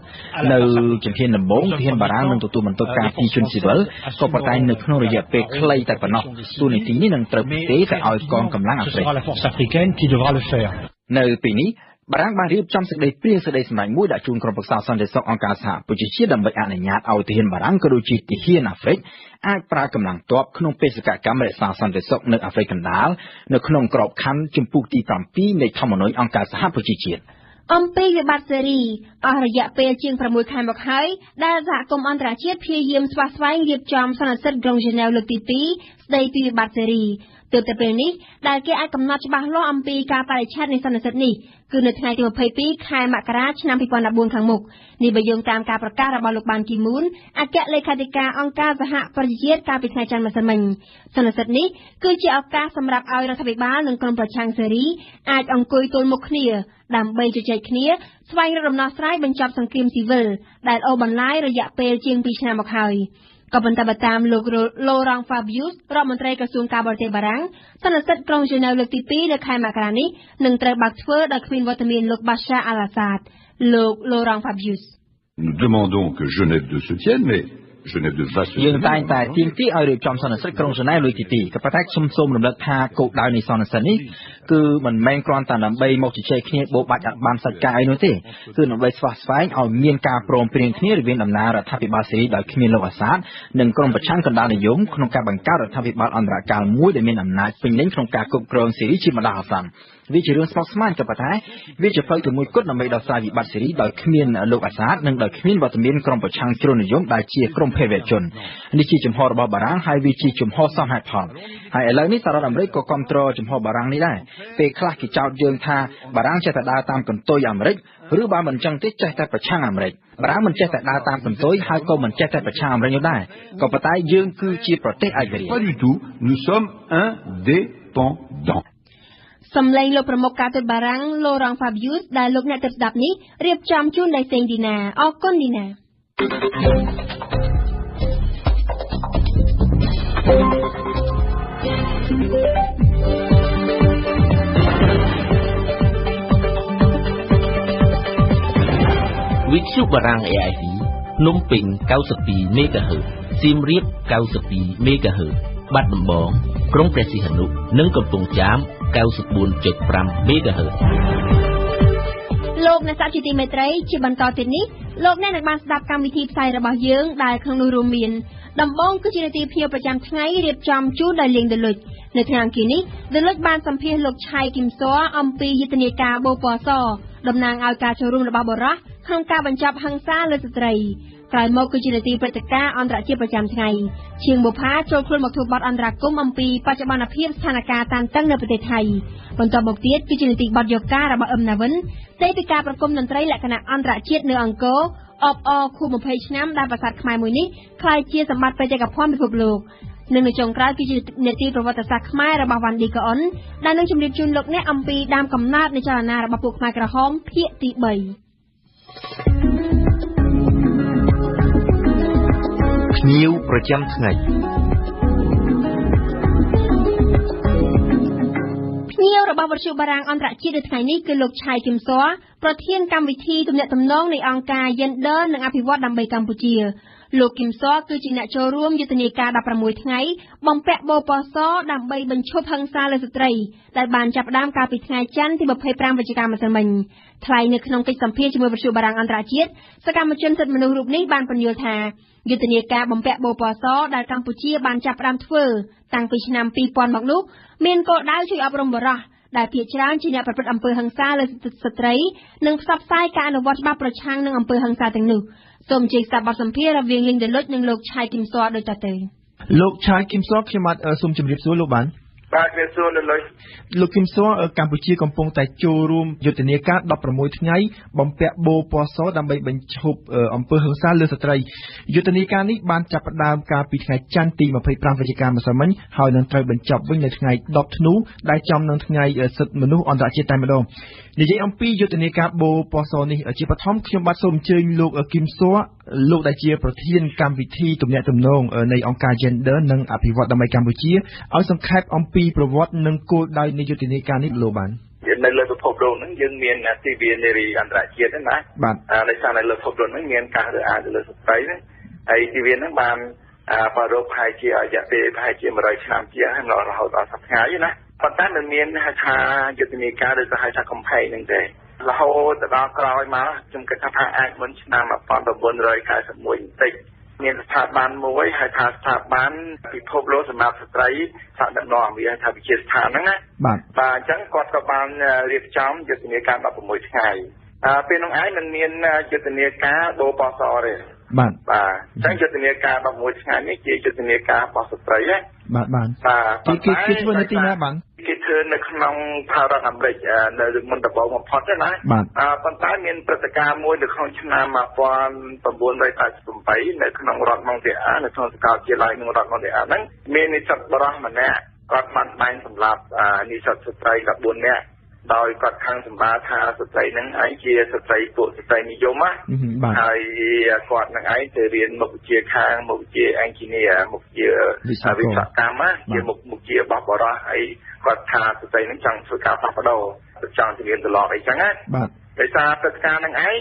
នៅជំហានដំបូងទាហានបារាំងនឹងទទួលបន្ទុកការពីជនស៊ីវិលក៏ប៉ុន្តែនៅក្នុងរយៈពេលខ្លីតែប៉ុណ្ណោះទូនីតិនេះនឹងត្រូវផ្ទេរទៅឲ្យកងកម្លាំងអាហ្វ្រិកនៅពេលនេះបារាំងបានរៀបចំសេចក្តីព្រាងសេចក្តីសម្រេចមួយដាក់ជូនក្រុមប្រឹក្សាសន្តិសុខអង្គការសហប្រជាជាតិដើម្បីអនុញ្ញាតឲ្យទាហានបារាំងក៏ដូចជាទាហានអាហ្វ្រិកអាចប្រើកម្លាំងទ័ពក្នុងបេសកកម្មរក្សាសន្តិសុខនៅអាហ្វ្រិកកណ្ដាលនៅក្នុងក្របខ័ណ្ឌជំពូកទី7នៃធម្មនុញ្ញអង្គការសហប្រជាជាតិអំពីវិបត្តិសេរីអស់រយៈពេលជាង6ខែមកហើយដែលសហគមន៍អន្តរជាតិព្យាយាមស្វះស្វែងរៀបចំសន្និសីទក្រុងហ្សឺណែវលើកទី2ស្ដីពីវិបត្តិសេរីទើបតែពេលនេះដែលគេអាចកំណត់ច្បាស់លាស់អំពីការបរិច្ឆេទនៃសន្និសីទនេះគឺនៅថ្ងៃទី22ខែមករាឆ្នាំ2014ខាងមុខនេះបើយោងតាមការប្រកាសរបស់លោកបានគីមូនអគ្គលេខាធិការអង្គការសហប្រជាជាតិកាលពីថ្ងៃច័ន្ទម្សិលមិញសន្និសីទនេះគឺជាឱកាសសម្រាប់ឲ្យរដ្ឋាភិបាលនិងក្រុមប្រឆាំងសេរីអាចអង្គុយទល់មុខគ្នាដើម្បីជជែកគ្នាស្វែងរកដំណោះស្រាយបញ្ចប់សង្គ្រាមស៊ីវិលដែលអូសបន្លាយរយៈពេលជាង2ឆ្នាំមកហើយក៏ប៉ុន្តែបើតាមលោក Laurent Fabius រដ្ឋមន្ត្រីក្រសួងការបរទេសបារាំងសន្និសីទក្រុងហ្សឺណែវលើកទី2នៅខែមករានេះនឹងត្រូវបើកធ្វើដោយគ្មានវត្តមានលោក Bashar al-Assad លោក Laurent Fabius Nous demandons que Genève II se tienne, mais Genève II va se យើង tenir. តែងតែទាមទារឲ្យរៀបចំសន្និសីទក្រុងហ្សឺណែវលើកទី2ក៏ប៉ុន្តែខ្ញុំសូមរំលឹកថាគោលដៅនៃសន្និសីទនេះគឺមិនមែនគ្រាន់តែដើម្បីមកជជែកគ្នាបោកបាច់អត់បានសាច់ការអីនោះទេគឺដើម្បីស្វះស្វែងឲ្យមានការព្រមព្រៀងគ្នារវាងដំណើររដ្ឋាភិបាលសេរីដោយគ្មានលោកអាសាតនិងក្រុមប្រឆាំងកណ្ដាលនិយមក្នុងការបង្កើតរដ្ឋាភិបាលអន្តរកាលមួយដែលមានអំណាចពេញលេញក្នុងការគ្រប់គ្រងសេរីជាបណ្ដោះអាសន្នវាជារឿងស្មុគស្មាញក៏ប៉ុន្តែវាជាផ្លូវទៅមួយគត់ដើម្បីដោះស្រាយវិបត្តិសេរីដោយគ្មានលោកអាសាតនិងដោយគ្មានវត្តមានក្រុមប្រឆាំងជ្រុលនិយមដែលជាក្រុមភេរវជននេះជាចំហរបស់បារាំងហើយវាជាចំហសមហេតុផលហើយឥឡូវនេះសហរដ្ឋអាមេរិកក៏គ្រប់គ្រងចំហបារាំងនេះដែរពេលខ្លះគេចោទយើងថាបារាំងចេះតែដើរតាមកន្ទុយអាមេរិកឬបើមិនចឹងទេចេះតែប្រឆាំងអាមេរិកបារាំងមិនចេះតែដើរតាមកន្ទុយហើយក៏មិនចេះតែប្រឆាំងអាមេរិកនោះដែរក៏ប៉ុន្តែយើងគឺជាប្រទេសឯករាជ្យ Pas du tout. Nous sommes indépendants. សំឡេងលោកប្រមុខការទូតបារាំងឡូរ៉ង់ Fabius ដែលលោកអ្នកទស្សនាស្ដាប់នេះរៀបចំជូនដោយសេងឌីណាអរគុណឌីណាវិទ្យុបារាំង AIV ភ្នំពេញ92 MHz សៀមរាប92 MHz បាត់ដំបងក្រុងព្រះសីហនុនិងកំពង់ចាម94.5 MHz លោកអ្នកសាជាទីមេត្រីជាបន្តទៀតនេះលោកអ្នកនឹងបានស្ដាប់កម្មវិធីផ្សាយរបស់យើងដែលក្នុងនោះរួមមានដំបងគឺជានាទីភ្ញៀវប្រចាំថ្ងៃរៀបចំជូនដោយលៀងដលុចនៅថ្ងៃអង្គារនេះដលុចបានសម្ភាសន៍លោកឆៃគឹមស័រអំពីយុទ្ធនាការបូពណ៌សតំណាងឲ្យការចូលរួមរបស់បុរសក្នុងការបញ្ចប់ហិង្សាលើស្ត្រីក្រោយមកគឺជានាទីព្រឹត្តិការណ៍អន្តរជាតិប្រចាំថ្ងៃជាងបុផាចូលខ្លួនមកធ្វើបទអន្តរាគមន៍អំពីបច្ចុប្បន្នភាពស្ថានភាពតានតឹងនៅប្រទេសថៃបន្តមកទៀតគឺជានាទីបទយកការរបស់អឹមណាវិនស្ដីពីការប្រគំតន្ត្រីលក្ខណៈអន្តរជាតិនៅអង្គរអបអរខួប20ឆ្នាំដែលប្រាសាទខ្មែរមួយនេះក្លាយជាសម្បត្តិបេតិកភណ្ឌពិភពលោកនិងនៅចុងក្រោយគឺជានាទីប្រវត្តិសាស្ត្រខ្មែររបស់វ៉ាន់ឌីកអ៊ុនដែលនឹងជម្រាបជូនលោកអ្នកអំពីដើមកំណើតនៃចលនារបស់ពួកខ្មែរក្រហមភាគទី3ភ្ញៀវប្រចាំថ្ងៃភ្ញៀវរបស់វិទ្យុបារាំងអន្តរជាតិនៅថ្ងៃនេះគឺលោកឆៃគឹមស័រប្រធានកម្មវិធីទំនាក់ទំនងនៃអង្គការ Gender និងអភិវឌ្ឍដើម្បីកម្ពុជាលោកគឹមស័រគឺជាអ្នកចូលរួមយុទ្ធនាការ16ថ្ងៃបំពាក់បូពណ៌សដើម្បីបញ្ឈប់ហិង្សាលើស្ត្រីដែលបានចាប់ផ្ដើមកាលពីថ្ងៃច័ន្ទទី25វិច្ឆិកាម្សិលមិញថ្លែងនៅក្នុងកិច្ចសម្ភាសន៍ជាមួយវិទ្យុបារាំងអន្តរជាតិសកម្មជនសិទ្ធិមនុស្សរូបនេះបានពន្យល់ថាយុទ្ធនាការបំពាក់បូពណ៌សដែលកម្ពុជាបានចាប់ផ្ដើមធ្វើតាំងពីឆ្នាំ2000មកនោះមានគោលដៅជួយអប់រំបុរសដែលភាគច្រើនជាអ្នកប្រព្រឹត្តអំពើហិង្សាលើស្ត្រីនិងផ្សព្វផ្សាយការអនុវត្តច្បាប់ប្រឆាំងនឹងអំពើហិង្សាទាំងនោះសូមជេកស្ដាប់បទសម្ភាសន៍រវាងលីងដលុចនិងលោកឆៃគឹមស័រដូចតទៅលោកឆៃគឹមស័រខ្ញុំបាទសូមជម្រាបសួរលោកបានបាទជំរាបសួរលោកគឹមស័រកម្ពុជាកំពុងតែចូលរួមយុទ្ធនាការ16ថ្ងៃបំពាក់បូពណ៌សដើម្បីបញ្ឈប់អំពើហិង្សាលើស្ត្រីយុទ្ធនាការនេះបានចាប់ផ្ដើមកាលពីថ្ងៃច័ន្ទទី25វិច្ឆិកាម្សិលមិញហើយនឹងត្រូវបញ្ចប់វិញនៅថ្ងៃ10ធ្នូដែលចំនឹងថ្ងៃសិទ្ធិមនុស្សអន្តរជាតិតែម្ដងនិយាយអំពីយុទ្ធនាការបូពណ៌សនេះជាបឋមខ្ញុំបាទសូមអញ្ជើញលោកគឹមស័រលោកដែលជាប្រធានកម្មវិធីទំនាក់ទំនងនៃអង្គការ Gender និងអភិវឌ្ឍដើម្បីកម្ពុជាឲ្យសង្ខេបអំពីប្រវត្តិនិងគោលដៅនៃយុទ្ធនាការនេះលោកបាននៅលើពិភពលោកហ្នឹងយើងមានទិវានារីអន្តរជាតិហ្នឹងណាបាទដោយសារនៅលើពិភពលោកហ្នឹងមានការរើសអើងទៅលើស្ត្រីហ្នឹងហើយទិវាហ្នឹងបានប្រារព្ធប្រហែលជារយៈពេលប្រហែលជា100ឆ្នាំជាងហើយរហូតដល់សប្តាហ៍ណាប៉ុន្តែមិនមានហៅថាយុទ្ធនាការឬក៏ហៅថាកំផែងហ្នឹងទេរហូតដល់ក្រោយមកខ្ញុំគិតថាអាចមុនឆ្នាំ1991បន្តិចមានស្ថាប័នមួយហៅថាស្ថាប័នពិភពលោកសម្រាប់ស្ត្រីសហដឹកនាំវាហៅថាវិជាស្ថានហ្នឹងណាបាទអញ្ចឹងគាត់ក៏បានរៀបចំយុទ្ធនាការ16ថ្ងៃពេលនោះឯងមិនមានយុទ្ធនាការបូពណ៌សទេបាទអញ្ចឹងយុទ្ធនាការ16ថ្ងៃនេះជាយុទ្ធនាការរបស់ស្ត្រីណាបាទគេធ្វើនៅទីណាបាទគេធ្វើនៅក្នុងសហរដ្ឋអាមេរិកនៅមុនដំបូងបំផុតណាប៉ុន្តែមានព្រឹត្តិការណ៍មួយនៅក្នុងឆ្នាំ1988នៅក្នុងរដ្ឋម៉ុងតេអានៅក្នុងសាកលវិទ្យាល័យក្នុងរដ្ឋម៉ុងតេអាហ្នឹងមាននិស្សិតបរិសុទ្ធម្នាក់គាត់បានបាញ់សម្លាប់និស្សិតស្ត្រី14នាក់ដោយគាត់ខាងសម្បាថាស្ត្រីហ្នឹងឯងជាស្ត្រីពួកស្ត្រីនិយមណាហើយគាត់នឹងឯងទៅរៀនមុខវិជ្ជាខាងមុខវិជ្ជា engineer មុខវិជ្ជាវិស្វកម្មជាមុខវិជ្ជាបបរោះហើយគាត់ថាស្ត្រីហ្នឹងចង់ធ្វើការផ្លាស់ប្ដូរចង់ទៅរៀនត្រឡប់អីចឹងណាបាទដោយសារព្រឹត្តិការណ៍ហ្នឹងឯង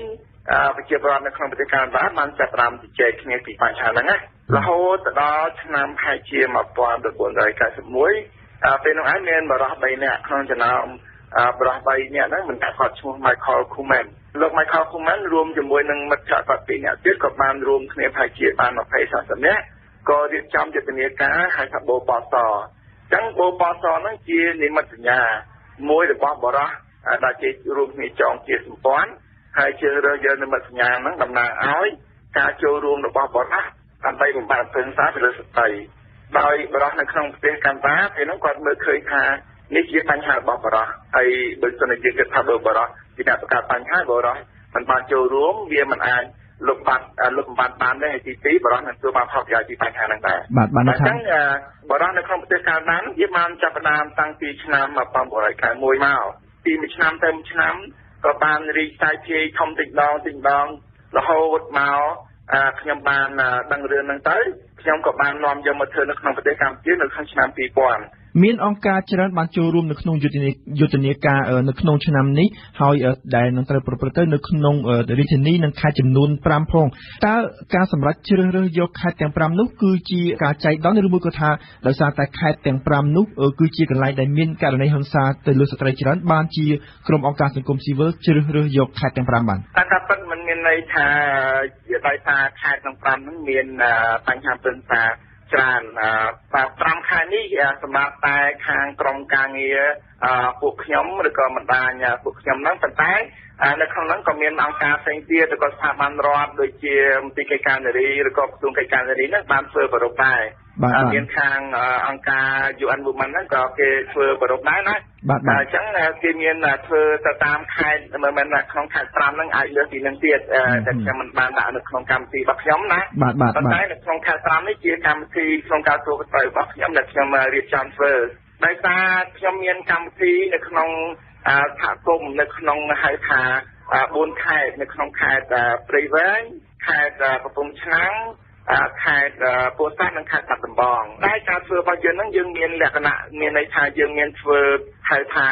ប្រជាពលរដ្ឋនៅក្នុងប្រទេសកាណាដាបានចាប់ផ្ដើមជជែកគ្នាពីបញ្ហាហ្នឹងណារហូតដល់ឆ្នាំប្រហែលជា1991ពេលនោះឯងមានបរិសុទ្ធ3នាក់ក្នុងចំណោមបរិសុទ្ធ3នាក់ហ្នឹងមិនតែគាត់ឈ្មោះ Michael Kuhlman លោក Michael Kuhlman រួមជាមួយនឹងមិត្តភក្តិគាត់2នាក់ទៀតក៏បានរួមគ្នាប្រហែលជាបាន20-30នាក់ក៏រៀបចំយុទ្ធនាការហៅថាបូប៉សអញ្ចឹងបូប៉សហ្នឹងជានិមិត្តសញ្ញាមួយរបស់បរិសុទ្ធដែលជារួមគ្នាចងជាសម្ព័ន្ធហើយជ្រើសរើសយកនិមិត្តសញ្ញាហ្នឹងតំណាងឲ្យការចូលរួមរបស់បរិសុទ្ធដើម្បីបំបត្តិអំពើហិង្សាទៅលើស្ត្រីដោយបរិសុទ្ធនៅក្នុងប្រទេសកាណាដាពេលហ្នឹងគាត់មើលឃើញថានេះជាបញ្ហារបស់បរិសុទ្ធហើយបើសិនជាគិតថាបើបរិសុទ្ធជាអ្នកបង្កើតបញ្ហាបរិសុទ្ធមិនបានចូលរួមវាមិនអាចលុបបំបាត់បានទេហើយទី2បរិសុទ្ធនឹងទទួលបានផលប្រយោជន៍ពីបញ្ហាហ្នឹងដែរបាទបានថាអញ្ចឹងបរិសុទ្ធនៅក្នុងប្រទេសកាណាដាវាបានចាប់ផ្ដើមតាំងពីឆ្នាំ1991មកពីមួយឆ្នាំទៅមួយឆ្នាំក៏បានរីកសាយភាយធំតិចដងរហូតមកខ្ញុំបានដឹងរឿងហ្នឹងទៅខ្ញុំក៏បាននាំយកមកធ្វើនៅក្នុងប្រទេសកម្ពុជានៅក្នុងឆ្នាំ2000មានអង្គការច្រើនបានចូលរួមនៅក្នុងយុទ្ធនាការនៅក្នុងឆ្នាំនេះហើយដែលនឹងត្រូវប្រព្រឹត្តទៅនៅក្នុងរាជធានីនិងខេត្តចំនួន5ផងតើការសម្រេចជ្រើសរើសយកខេត្តទាំង5នោះគឺជាការចៃដន្យឬមួយក៏ថាដោយសារតែខេត្តទាំង5នោះគឺជាកន្លែងដែលមានករណីហិង្សាទៅលើស្ត្រីច្រើនបានជាក្រុមអង្គការសង្គមស៊ីវិលជ្រើសរើសយកខេត្តទាំង5បានតែពិតមិនមានន័យថាដោយសារខេត្តទាំង5នោះមានបញ្ហាហិង្សាច្រើន5ខែនេះសម្រាប់តែខាងក្រុមការងារពួកខ្ញុំឬក៏បណ្ដាញពួកខ្ញុំហ្នឹងប៉ុន្តែនៅក្នុងហ្នឹងក៏មានអង្គការផ្សេងទៀតឬក៏ស្ថាប័នរដ្ឋដូចជាមន្ទីរកិច្ចការនារីឬក៏ក្រសួងកិច្ចការនារីហ្នឹងបានធ្វើប្រពៃដែរមានខាងអង្គការ UN Women ហ្នឹងក៏គេធ្វើប្រពៃដែរណាអញ្ចឹងគេមានធ្វើទៅតាមខេត្តមិនមែនក្នុងខេត្ត5ហ្នឹងអាចលើសពីនឹងទៀតតែខ្ញុំមិនបានដាក់នៅក្នុងកម្មវិធីរបស់ខ្ញុំណាប៉ុន្តែនៅក្នុងខេត្ត5នេះជាកម្មវិធីក្នុងការធ្វើប្រពៃរបស់ខ្ញុំដែលខ្ញុំរៀបចំធ្វើដោយសារខ្ញុំមានកម្មវិធីនៅក្នុងសហគមន៍នៅក្នុងហៅថា4ខេត្តនៅក្នុងខេត្តព្រៃវែងខេត្តកំពង់ឆ្នាំងខេត្តពោធិ៍សាត់និងខេត្តបាត់ដំបងតែការធ្វើរបស់យើងហ្នឹងយើងមានលក្ខណៈមានន័យថាយើងមានធ្វើហៅថា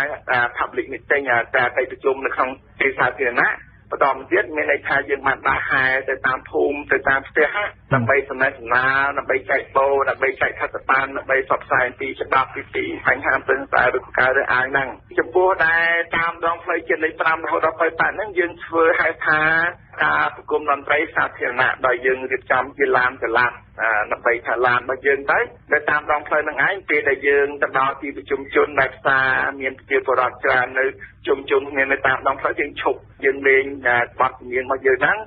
public meeting តែទៅប្រជុំនៅក្នុងទីសាធារណៈបន្តមកទៀតមានន័យថាយើងបានដាក់ហែទៅតាមភូមិទៅតាមផ្ទះដើម្បីសំណេះសំណាលដើម្បីចែកបោដើម្បីចែកខិត្តប័ណ្ណដើម្បីផ្សព្វផ្សាយពីច្បាប់ពីបញ្ហាពឹងផ្អែកឬក៏ការរើសអើងហ្នឹងចំពោះដែលតាមដងផ្លូវជាតិលេខ5រហូតដល់ផ្លូវ8ហ្នឹងយើងធ្វើហៅថាការប្រគំតន្ត្រីសាធារណៈដោយយើងរៀបចំជាឡានចល័តដើម្បីថាឡានរបស់យើងទៅនៅតាមដងផ្លូវហ្នឹងឯងពេលដែលយើងទៅដល់ទីប្រជុំជនដែលផ្សារមានប្រជាពលរដ្ឋច្រើននៅជុំគ្នានៅតាមដងផ្លូវយើងឈប់យើងលេងបទចម្រៀងរបស់យើងហ្នឹង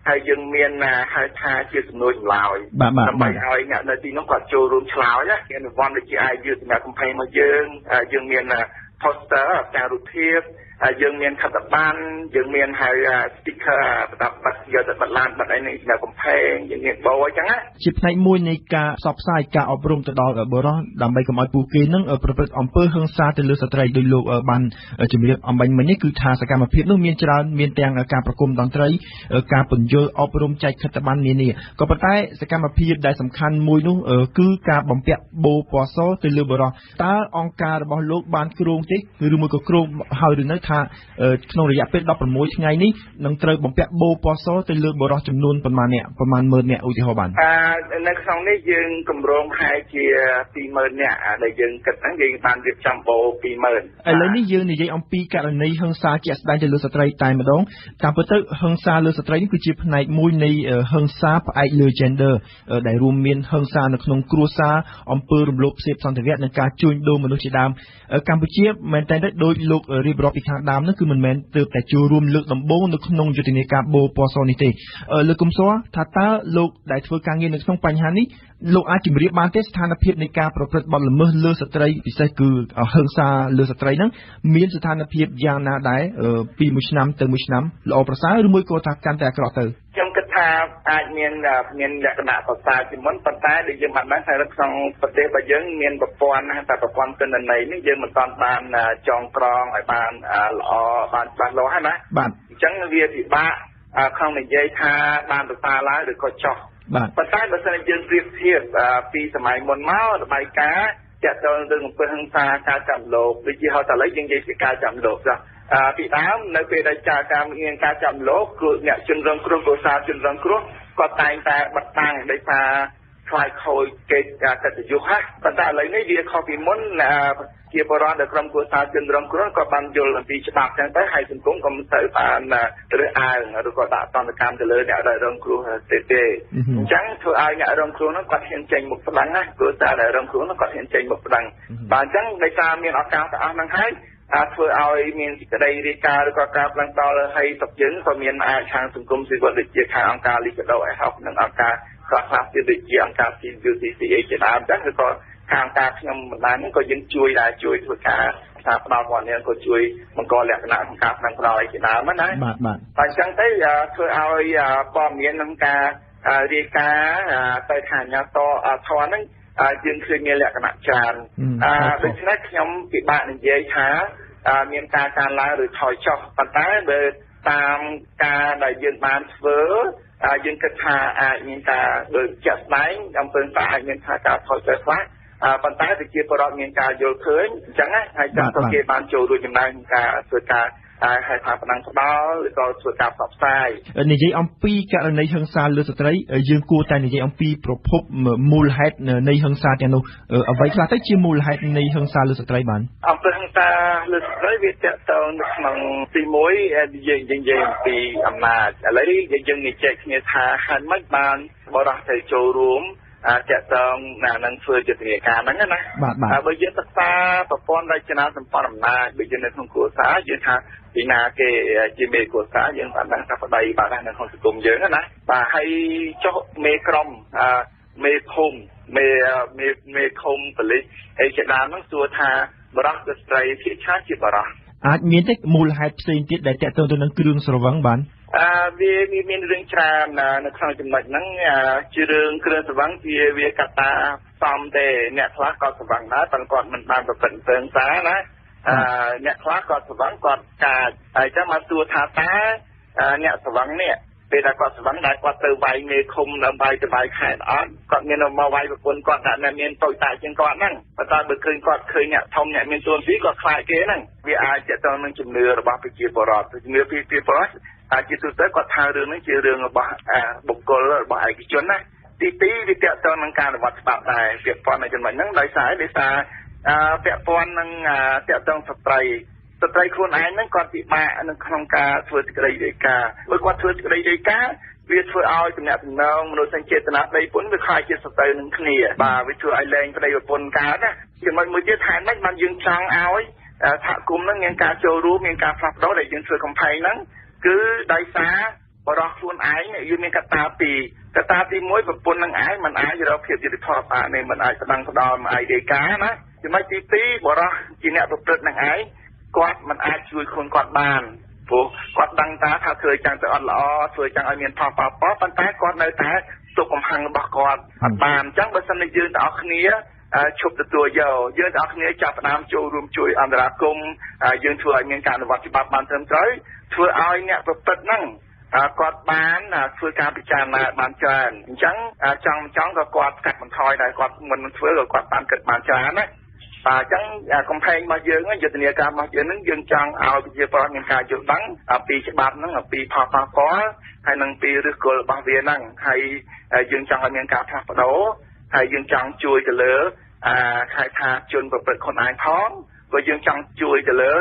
ហើយយើងមានហៅថាជាសំណួរចម្លើយដើម្បីឲ្យអ្នកនៅទីនោះគាត់ចូលរួមឆ្លើយណាគេអនុវត្តដូចជាអាយយុទ្ធនាកំផែងរបស់យើងមាន poster ការរូបភាពយើងមានខិត្តប័ណ្ណយើងមានហៅ sticker ប្រដាប់បាត់យកទៅបាត់ឡានបាត់អីនេះនៅកំផែងយើងមានបោអញ្ចឹងណាជាផ្នែកមួយនៃការផ្សព្វផ្សាយការអប់រំទៅដល់បុរសដើម្បីកុំឲ្យពួកគេនឹងប្រព្រឹត្តអំពើហិង្សាទៅលើស្ត្រីដោយលោកបានជម្រាបអំបញ្ញមិញនេះគឺថាសកម្មភាពនោះមានច្រើនមានទាំងការប្រគំតន្ត្រីការពន្យល់អប់រំចែកខិត្តប័ណ្ណនានាក៏ប៉ុន្តែសកម្មភាពដែលសំខាន់មួយនោះគឺការបំពាក់បូពណ៌សទៅលើបុរសតើអង្គការរបស់លោកបានគ្រោងទេឬមួយក៏គ្រោងហើយឬនៅថាក្នុងរយៈពេល16ថ្ងៃនេះនឹងត្រូវបំពាក់បូពណ៌សទៅលើបុរសចំនួនប្រមាណម៉ឺននាក់ឧទាហរណ៍បាននៅក្នុងនេះយើងគម្រោងប្រហែលជា 20,000 នាក់ដែលយើងគិតហ្នឹងយើងបានរៀបចំបូ 20,000 ឥឡូវនេះយើងនិយាយអំពីករណីហិង្សាជាក់ស្ដែងទៅលើស្ត្រីតែម្ដងតាមពិតទៅហិង្សាលើស្ត្រីនេះគឺជាផ្នែកមួយនៃហិង្សាផ្អែកលើ gender ដែលរួមមានហិង្សានៅក្នុងគ្រួសារអំពើរំលោភសេពសន្តិវៈនិងការជួញដូរមនុស្សជាដើមកម្ពុជាមែនតើដោយលោករៀបរាប់ពីខាងដើមនោះគឺមិនមែនទើបតែចូលរួមលើកដំបូងនៅក្នុងយុទ្ធនាការបូពណ៌សនេះទេលោកកុំសរថាតើលោកដែលធ្វើការងារនៅក្នុងបញ្ហានេះលោកអាចជម្រាបបានទេស្ថានភាពនៃការប្រព្រឹត្តបទល្មើសលើស្ត្រីពិសេសគឺហិង្សាលើស្ត្រីហ្នឹងមានស្ថានភាពយ៉ាងណាដែរពីមួយឆ្នាំទៅមួយឆ្នាំល្អប្រសើរឬមួយក៏ថាកាន់តែអាក្រក់ទៅខ្ញុំគិតថាអាចមានលក្ខណៈប្រសើរជាងមុនប៉ុន្តែដូចយើងបានដឹងថាក្នុងប្រទេសរបស់យើងមានប្រព័ន្ធតែប្រព័ន្ធទិន្នន័យនេះយើងមិនទាន់បានចងក្រងឲ្យបានល្អបានច្បាស់លាស់ហើយណាបាទអញ្ចឹងវាពិបាកក្នុងនិយាយថាបានប្រសើរឡើងឬក៏ចុះប៉ុន្តែបើសិនជាយើងប្រៀបធៀបពីសម័យមុនមករបាយការណ៍ចាក់ទៅរឿងអំពើហិង្សាការចាប់លោកដូចជាហៅថាឥឡូវយើងនិយាយពីការចាប់លោកចា ពីដើមនៅពេលដែលចាការមានការចាប់លោកគឺអ្នកជនរងគ្រោះគ្រួសារជនរងគ្រោះគាត់តែងតែបិទតាំងដោយសារខ្លាចខូចកិច្ចកិត្តិយសហ្នឹងប៉ុន្តែឥឡូវនេះវាខុសពីមុនជាបរិបទដែលក្រុមគ្រួសារជនរងគ្រោះក៏បានយល់អំពីច្បាប់ចឹងទៅហើយសង្គមក៏មិនទៅបានរើសអើងឬក៏ដាក់ទណ្ឌកម្មទៅលើអ្នកដែលរងគ្រោះទេអញ្ចឹងធ្វើឲ្យអ្នករងគ្រោះហ្នឹងគាត់ហ៊ានចេញមុខប្តឹងណាគ្រួសារដែលរងគ្រោះហ្នឹងគាត់ហ៊ានចេញមុខប្តឹងបាទអញ្ចឹងដោយសារមានឱកាសទាំងអស់ហ្នឹងហើយធ្វើឲ្យមានសេចក្តីរាយការណ៍ឬក៏ការផ្ដឹងដល់ហើយស្រុកយើងក៏មានអាចខាងសង្គមស៊ីវិលដូចជាខាងអង្គការលីកាដូអេហុកនិងអង្គការខ្លះទៀតដូចជាអង្គការ CUCCA ជាដើមចឹងឬក៏ខាងការខ្ញុំបណ្ដាញហ្នឹងក៏យើងជួយដែរជួយធ្វើការថាផ្ដល់ព័ត៌មានក៏ជួយបង្កលក្ខណៈក្នុងការផ្ដឹងផ្ដល់ឲ្យជាដើមណាបាទអញ្ចឹងទៅធ្វើឲ្យព័ត៌មានក្នុងការរាយការណ៍ទៅខាងអាជ្ញាធរធរហ្នឹងយើងឃើញមានលក្ខណៈច្រើនដូច្នេះខ្ញុំពិបាកនិយាយថាមានការកើនឡើងឬថយចុះប៉ុន្តែបើតាមការដែលយើងបានធ្វើយើងគិតថាអាចមានការដូចជាក់ស្ដែងអំពើសាអាចមានថាការថយចុះខ្លះប៉ុន្តែប្រជាពលរដ្ឋមានការយល់ឃើញអញ្ចឹងហើយចាស់ទៅគេបានចូលរួមចំណែកក្នុងការធ្វើការហើយថាបណ្ដឹងផ្ដល់ឬក៏ធ្វើការផ្សព្វផ្សាយនិយាយអំពីករណីហិង្សាលើស្ត្រីយើងគួរតែនិយាយអំពីប្រភពមូលហេតុនៃហិង្សាទាំងនោះអ្វីខ្លះទៅជាមូលហេតុនៃហិង្សាលើស្ត្រីបានអំពើហិង្សាលើស្ត្រីវាតកតងនៅក្នុងទី1យើងនិយាយអំពីអំណាចឥឡូវយើងនិយាយគ្នាថាហេតុម៉េចបានបរិសុទ្ធទៅចូលរួមតកតងនឹងធ្វើយុទ្ធនាការហ្នឹងណាបើយើងសិក្សាប្រព័ន្ធរចនាសម្ព័ន្ធអំណាចបើយើងនៅក្នុងគ្រួសារយើងថាពីណាគេជាមេគ្រួសារយើងបានដឹងថាប្តីបាននៅក្នុងសង្គមយើងណាបាទហើយចុះមេក្រុមមេភូមិមេឃុំប៉ូលីសអីជាដើមហ្នឹងសួរថាបរិសុទ្ធស្ត្រីភាគច្រើនជាបរិសុទ្ធអាចមានទេមូលហេតុផ្សេងទៀតដែលតកតងទៅនឹងគ្រឿងស្រវឹងបានវាមានរឿងច្រើននៅក្នុងចំណុចហ្នឹងជារឿងគ្រឿងស្រវឹងវាកត្តាសំទេអ្នកខ្លះក៏ស្រវឹងដែរប៉ុន្តែគាត់មិនបានប្រព្រឹត្តអំពើហិង្សាណាអ្នកខ្លះគាត់ស្រវឹងគាត់កាចហើយចឹងមកសួរថាតើអ្នកស្រវឹងនេះពេលដែលគាត់ស្រវឹងដែលគាត់ទៅវាយមេឃុំដើម្បីទៅវាយខេត្តអត់គាត់មានមកវាយប្រពន្ធគាត់តែមានតូចតាចជាងគាត់ហ្នឹងប៉ុន្តែបើឃើញគាត់ឃើញអ្នកធំអ្នកមានទួនាទីគាត់ខ្លាចគេហ្នឹងវាអាចទៅនឹងជំនឿរបស់ប្រជាពលរដ្ឋជំនឿប្រជាពលរដ្ឋជាទូទៅគាត់ថារឿងនេះជារឿងរបស់បុគ្គលរបស់ឯកជនណាទី2វាតកតងនឹងការអនុវត្តច្បាប់ដែរពាក់ព័ន្ធនៅចំណុចហ្នឹងដោយសារពាក់ព័ន្ធនឹងតកតងស្ត្រីខ្លួនឯងហ្នឹងគាត់ពិបាកនៅក្នុងការធ្វើសេចក្តីរាយការណ៍បើគាត់ធ្វើសេចក្តីរាយការណ៍វាធ្វើឲ្យទំនាក់ទំនងមនោសញ្ចេតនាប្តីប្រពន្ធវាខ្លាចជាសត្រូវនឹងគ្នាបាទវាធ្វើឲ្យលែងប្តីប្រពន្ធកើតណាចំណុចមួយទៀតថែមហ្នឹងបានយើងចង់ឲ្យសហគមន៍ហ្នឹងមានការចូលរួមមានការផ្លាស់ប្ដូរដែលយើងធ្វើកំផែងហ្នឹងគឺដោយសារបរិសុទ្ធខ្លួនឯងយើងមានកត្តាពីរកត្តាទី1ប្រពន្ធនឹងឯងមិនអាចរកភាពយុត្តិធម៌បានទេមិនអាចស្ដង់ផ្ដល់មិនអាចរាយការណ៍ណាចំណុចទី2បរិសុទ្ធជាអ្នកប្រព្រឹត្តនឹងឯងគាត់មិនអាចជួយខ្លួនគាត់បានព្រោះគាត់ដឹងថាធ្វើចឹងទៅអត់ល្អធ្វើចឹងឲ្យមានផលប៉ះពាល់ប៉ុន្តែគាត់នៅតែទុកកំហឹងរបស់គាត់អត់បានអញ្ចឹងបើសិនជាយើងទាំងអស់គ្នាឈប់ទទួលយកយើងទាំងអស់គ្នាចាប់ផ្ដើមចូលរួមជួយអន្តរាគមន៍យើងធ្វើឲ្យមានការអនុវត្តច្បាប់បានត្រឹមត្រូវធ្វើឲ្យអ្នកប្រព្រឹត្តហ្នឹងគាត់បានធ្វើការពិចារណាបានច្រើនអញ្ចឹងចង់ក៏គាត់កាត់បន្ថយដែរគាត់មិនធ្វើក៏គាត់បានគិតបានច្រើនណាអញ្ចឹងកំផែងរបស់យើងយុទ្ធនាការរបស់យើងនឹងយើងចង់ឲ្យប្រជាពលរដ្ឋមានការយល់ដឹងពីច្បាប់ហ្នឹងពីផលប៉ះពាល់ហើយនឹងពីឫសគល់របស់វាហ្នឹងហើយយើងចង់ឲ្យមានការផ្លាស់ប្ដូរហើយយើងចង់ជួយទៅលើខេត្តថាជនប្រព្រឹត្តខ្លួនឯងផងក៏យើងចង់ជួយទៅលើ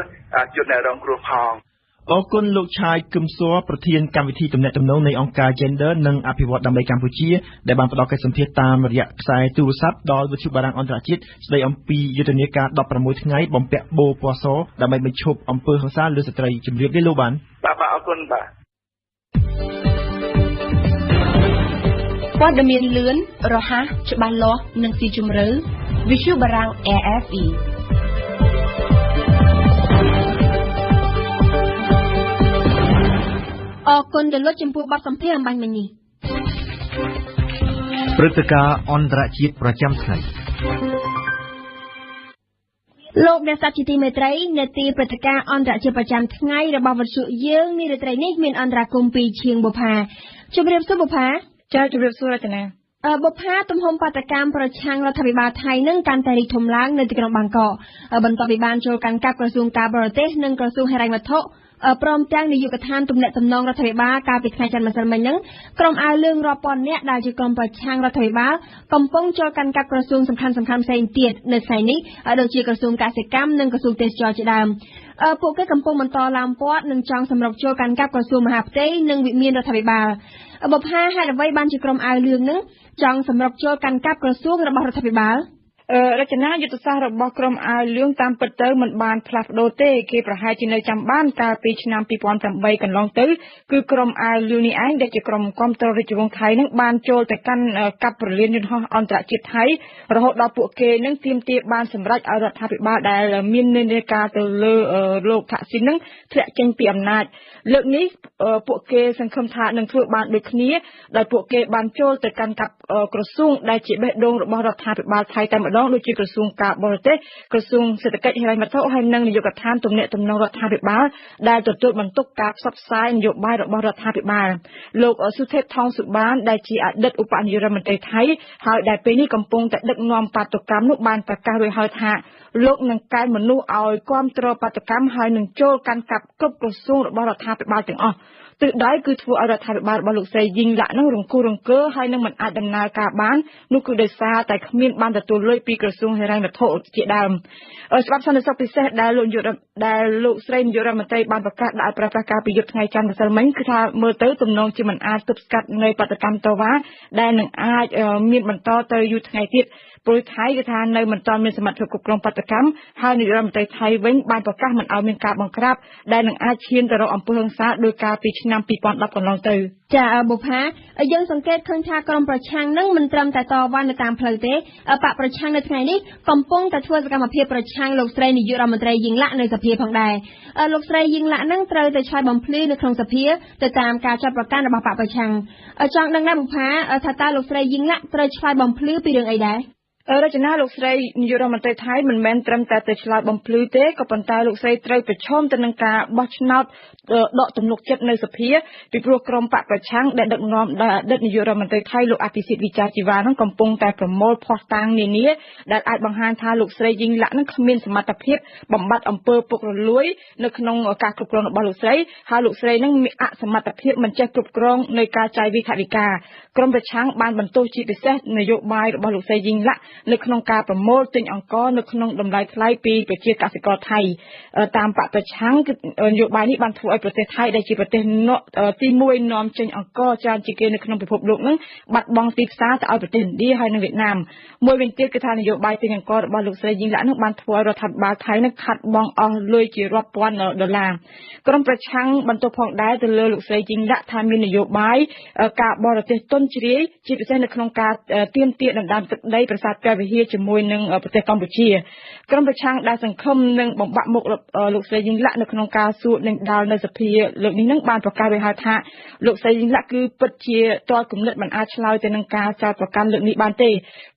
ជនដែលរងគ្រោះផងអរគុណលោកឆាយគឹមសួរប្រធានកម្មវិធីទំនាក់ទំនងនៃអង្គការ Gender និងអភិវឌ្ឍដើម្បីកម្ពុជាដែលបានផ្ដល់កិច្ចសម្ភាសន៍តាមរយៈខ្សែទូរស័ព្ទដល់វិទ្យុបារាំងអន្តរជាតិស្ដីអំពីយុទ្ធនាការ16ថ្ងៃបំពាក់បូពណ៌សដើម្បីបញ្ឈប់អំពើហិង្សាលើស្ត្រីជំរាបលាលោកបានបាទអរគុណបាទព័ត៌មានលឿនរហ័សច្បាស់លាស់និងស៊ីជម្រៅវិទ្យុបារាំង RFEអរគុណដែលលោកចំពោះបទសម្ភាសន៍អំបញ្ញមិញនេះព្រឹត្តិការណ៍អន្តរជាតិប្រចាំថ្ងៃលោកអ្នកស្ដាប់ជាទីមេត្រីនេតិព្រឹត្តិការណ៍អន្តរជាតិប្រចាំថ្ងៃរបស់វិទ្យុយើងនារាត្រីនេះមានអន្តរាគមន៍ពីឈៀងបុប្ផាជម្រាបសួរបុប្ផាចាជម្រាបសួររតនា បុព្វាទំហំបាតកម្មប្រឆាំងរដ្ឋាភិបាលថៃនឹងកាន់តែរីកធំឡើងនៅទីក្រុងបាងកកបន្ទាប់ពីបានចូលកាន់កាប់ក្រសួងការបរទេសនិងក្រសួងហិរញ្ញវត្ថុព្រមទាំងនាយកដ្ឋានទំនាក់ទំនងរដ្ឋាភិបាលកាលពីថ្ងៃច័ន្ទម្សិលមិញហ្នឹងក្រុមអាវលឿងរាប់ពាន់នាក់ដែលជាក្រុមប្រឆាំងរដ្ឋាភិបាលកំពុងចូលកាន់កាប់ក្រសួងសំខាន់ៗផ្សេងទៀតនៅថ្ងៃនេះដូចជាក្រសួងកសិកម្មនិងក្រសួងទេសចរជាដើមពួកគេកំពុងបន្តឡើងព័ទ្ធនិងចង់សម្រុកចូលកាន់កាប់ក្រសួងមហាផ្ទៃនិងវិមានរដ្ឋាភិបាលបុព្វាហេតុអ្វីបានជាក្រុមអាវលឿងហ្នឹងចង់សម្រុកចូលកាន់កាប់ក្រសួងរបស់រដ្ឋាភិបាលរចនាយុទ្ធសាស្ត្ររបស់ក្រុមអាវលឿងតាមពិតទៅមិនបានផ្លាស់ប្ដូរទេគេប្រហែលជានៅចាំបានកាលពីឆ្នាំ2008កន្លងទៅគឺក្រុមអាវលឿងនេះឯងដែលជាក្រុមគាំទ្ររាជវង្សថៃនឹងបានចូលទៅកាន់កាប់ប្រលានយន្តហោះអន្តរជាតិថៃរហូតដល់ពួកគេនឹងទាមទារបានសម្រេចឲ្យរដ្ឋាភិបាលដែលមាននិន្នាការទៅលើលោកថាក់ស៊ីននឹងធ្លាក់ចេញពីអំណាចលើកនេះពួកគេសង្ឃឹមថានឹងធ្វើបានដូចគ្នាដោយពួកគេបានចូលទៅកាន់កាប់ក្រសួងដែលជាបេះដូងរបស់រដ្ឋាភិបាលថៃតែម្ដងដូចជាក្រសួងការបរទេសក្រសួងសេដ្ឋកិច្ចហិរញ្ញវត្ថុហើយនិងនាយកដ្ឋានទំនាក់ទំនងរដ្ឋាភិបាលដែលទទួលបន្ទុកការផ្សព្វផ្សាយនយោបាយរបស់រដ្ឋាភិបាលលោកសុថេពថងសុបានដែលជាអតីតឧបនាយករដ្ឋមន្ត្រីថៃហើយដែលពេលនេះកំពុងតែដឹកនាំបាតុកម្មនោះបានប្រកាសរួចហើយថាលោកនឹងកែមនុស្សឲ្យគ្រប់គ្រងបាតុកម្មហើយនឹងចូលកាន់កាប់គ្រប់ក្រសួងរបស់រដ្ឋាភិបាលទាំងអស់ទិសដៅគឺធ្វើឲ្យរដ្ឋាភិបាលរបស់លោកស្រីយីងឡាក់នឹងរង្គោះរង្គើហើយនឹងមិនអាចដំណើរការបាននោះគឺដោយសារតែគ្មានបានទទួលលុយពីក្រសួងហិរញ្ញវត្ថុជាដើមច្បាប់សន្តិសុខពិសេសដែលលោកស្រីនាយករដ្ឋមន្ត្រីបានប្រកាសដាក់ឲ្យប្រើប្រាស់ការពីយប់ថ្ងៃច័ន្ទម្សិលមិញគឺថាមើលទៅទំនងជាមិនអាចទប់ស្កាត់នៅបាតុកម្មតវ៉ាដែលនឹងអាចមានបន្តទៅយូរថ្ងៃទៀតព្រោះថៃគឺថានៅមិនទាន់មានសមត្ថភាពគ្រប់គ្រងបាតុកម្មហើយនាយករដ្ឋមន្ត្រីថៃវិញបានប្រកាសមិនឲ្យមានការបង្ក្រាបដែលនឹងអាចឈានទៅរកអំពើហិង្សាដោយការពីឆ្នាំ2010កន្លងទៅចាបុប្ផាយើងសង្កេតឃើញថាក្រុមប្រឆាំងនឹងមិនត្រឹមតែតវ៉ានៅតាមផ្លូវទេបកប្រឆាំងនៅថ្ងៃនេះកំពុងតែធ្វើសកម្មភាពប្រឆាំងលោកស្រីនាយករដ្ឋមន្ត្រីយីងឡាក់នៅសភាផងដែរលោកស្រីយីងឡាក់នឹងត្រូវទៅឆ្លើយបំភ្លឺនៅក្នុងសភាទៅតាមការចាត់ប្រកាសរបស់បកប្រឆាំងចង់ដឹងដែរបុប្ផាថាតើលោកស្រីយីងឡាក់ត្រូវឆ្លើយបំភ្លឺពីរឿងអីដែររចនាលោកស្រីនាយករដ្ឋមន្ត្រីថៃមិនមែនត្រឹមតែទៅឆ្លើយបំភ្លឺទេក៏ប៉ុន្តែលោកស្រីត្រូវប្រឈមទៅនឹងការបោះឆ្នោតដកទំនុកចិត្តនៅសភាពីព្រោះក្រុមបកប្រឆាំងដែលដឹកនាំដោយអតីតនាយករដ្ឋមន្ត្រីថៃលោកអភិសិទ្ធវិចារជីវ៉ានឹងកំពុងតែប្រមូលភស្តុតាងនានាដែលអាចបង្ហាញថាលោកស្រីយីងឡាក់នឹងគ្មានសមត្ថភាពបំបត្តិអំពើពុករលួយនៅក្នុងការគ្រប់គ្រងរបស់លោកស្រីហើយលោកស្រីនឹងមានអសមត្ថភាពមិនចេះគ្រប់គ្រងនៃការចាយវាយថវិកាក្រុមប្រឆាំងបានបន្ទោសជាពិសេសនយោបាយរបស់លោកស្រីយីងឡាក់នៅក្នុងការប្រមូលទិញអង្ករនៅក្នុងតម្លៃថ្លៃពីប្រជាកសិករថៃតាមបកប្រឆាំងនយោបាយនេះបានធ្វើឲ្យប្រទេសថៃដែលជាប្រទេសទី1នាំចេញអង្ករច្រើនជាងគេនៅក្នុងពិភពលោកនឹងបាត់បង់ទីផ្សារទៅឲ្យប្រទេសឥណ្ឌាហើយនិងវៀតណាមមួយវិញទៀតគឺថានយោបាយទិញអង្កររបស់លោកស្រីយីងឡាក់នឹងបានធ្វើឲ្យរដ្ឋាភិបាលថៃនឹងខាត់បងអស់លុយជារាប់ពាន់ដុល្លារក្រុមប្រឆាំងបន្ទោសផងដែរទៅលើលោកស្រីយីងឡាក់ថាមាននយោបាយការបរទេសទុនជ្រាយជាពិសេសនៅក្នុងការទាមទារដណ្ដើមទឹកដីប្រាសាទព្រះវិហារជាមួយនឹងប្រទេសកម្ពុជាក្រុមប្រឆាំងដែលសង្ឃឹមនឹងបំបាក់មុខលោកស្រីយីងឡាក់នៅក្នុងការសួរដេញដោលនៅសភាលើកនេះនឹងបានប្រកាសរួចហើយថាលោកស្រីយីងឡាក់គឺពិតជាទាល់គំនិតមិនអាចឆ្លើយទៅនឹងការចោទប្រកាន់លើកនេះបានទេ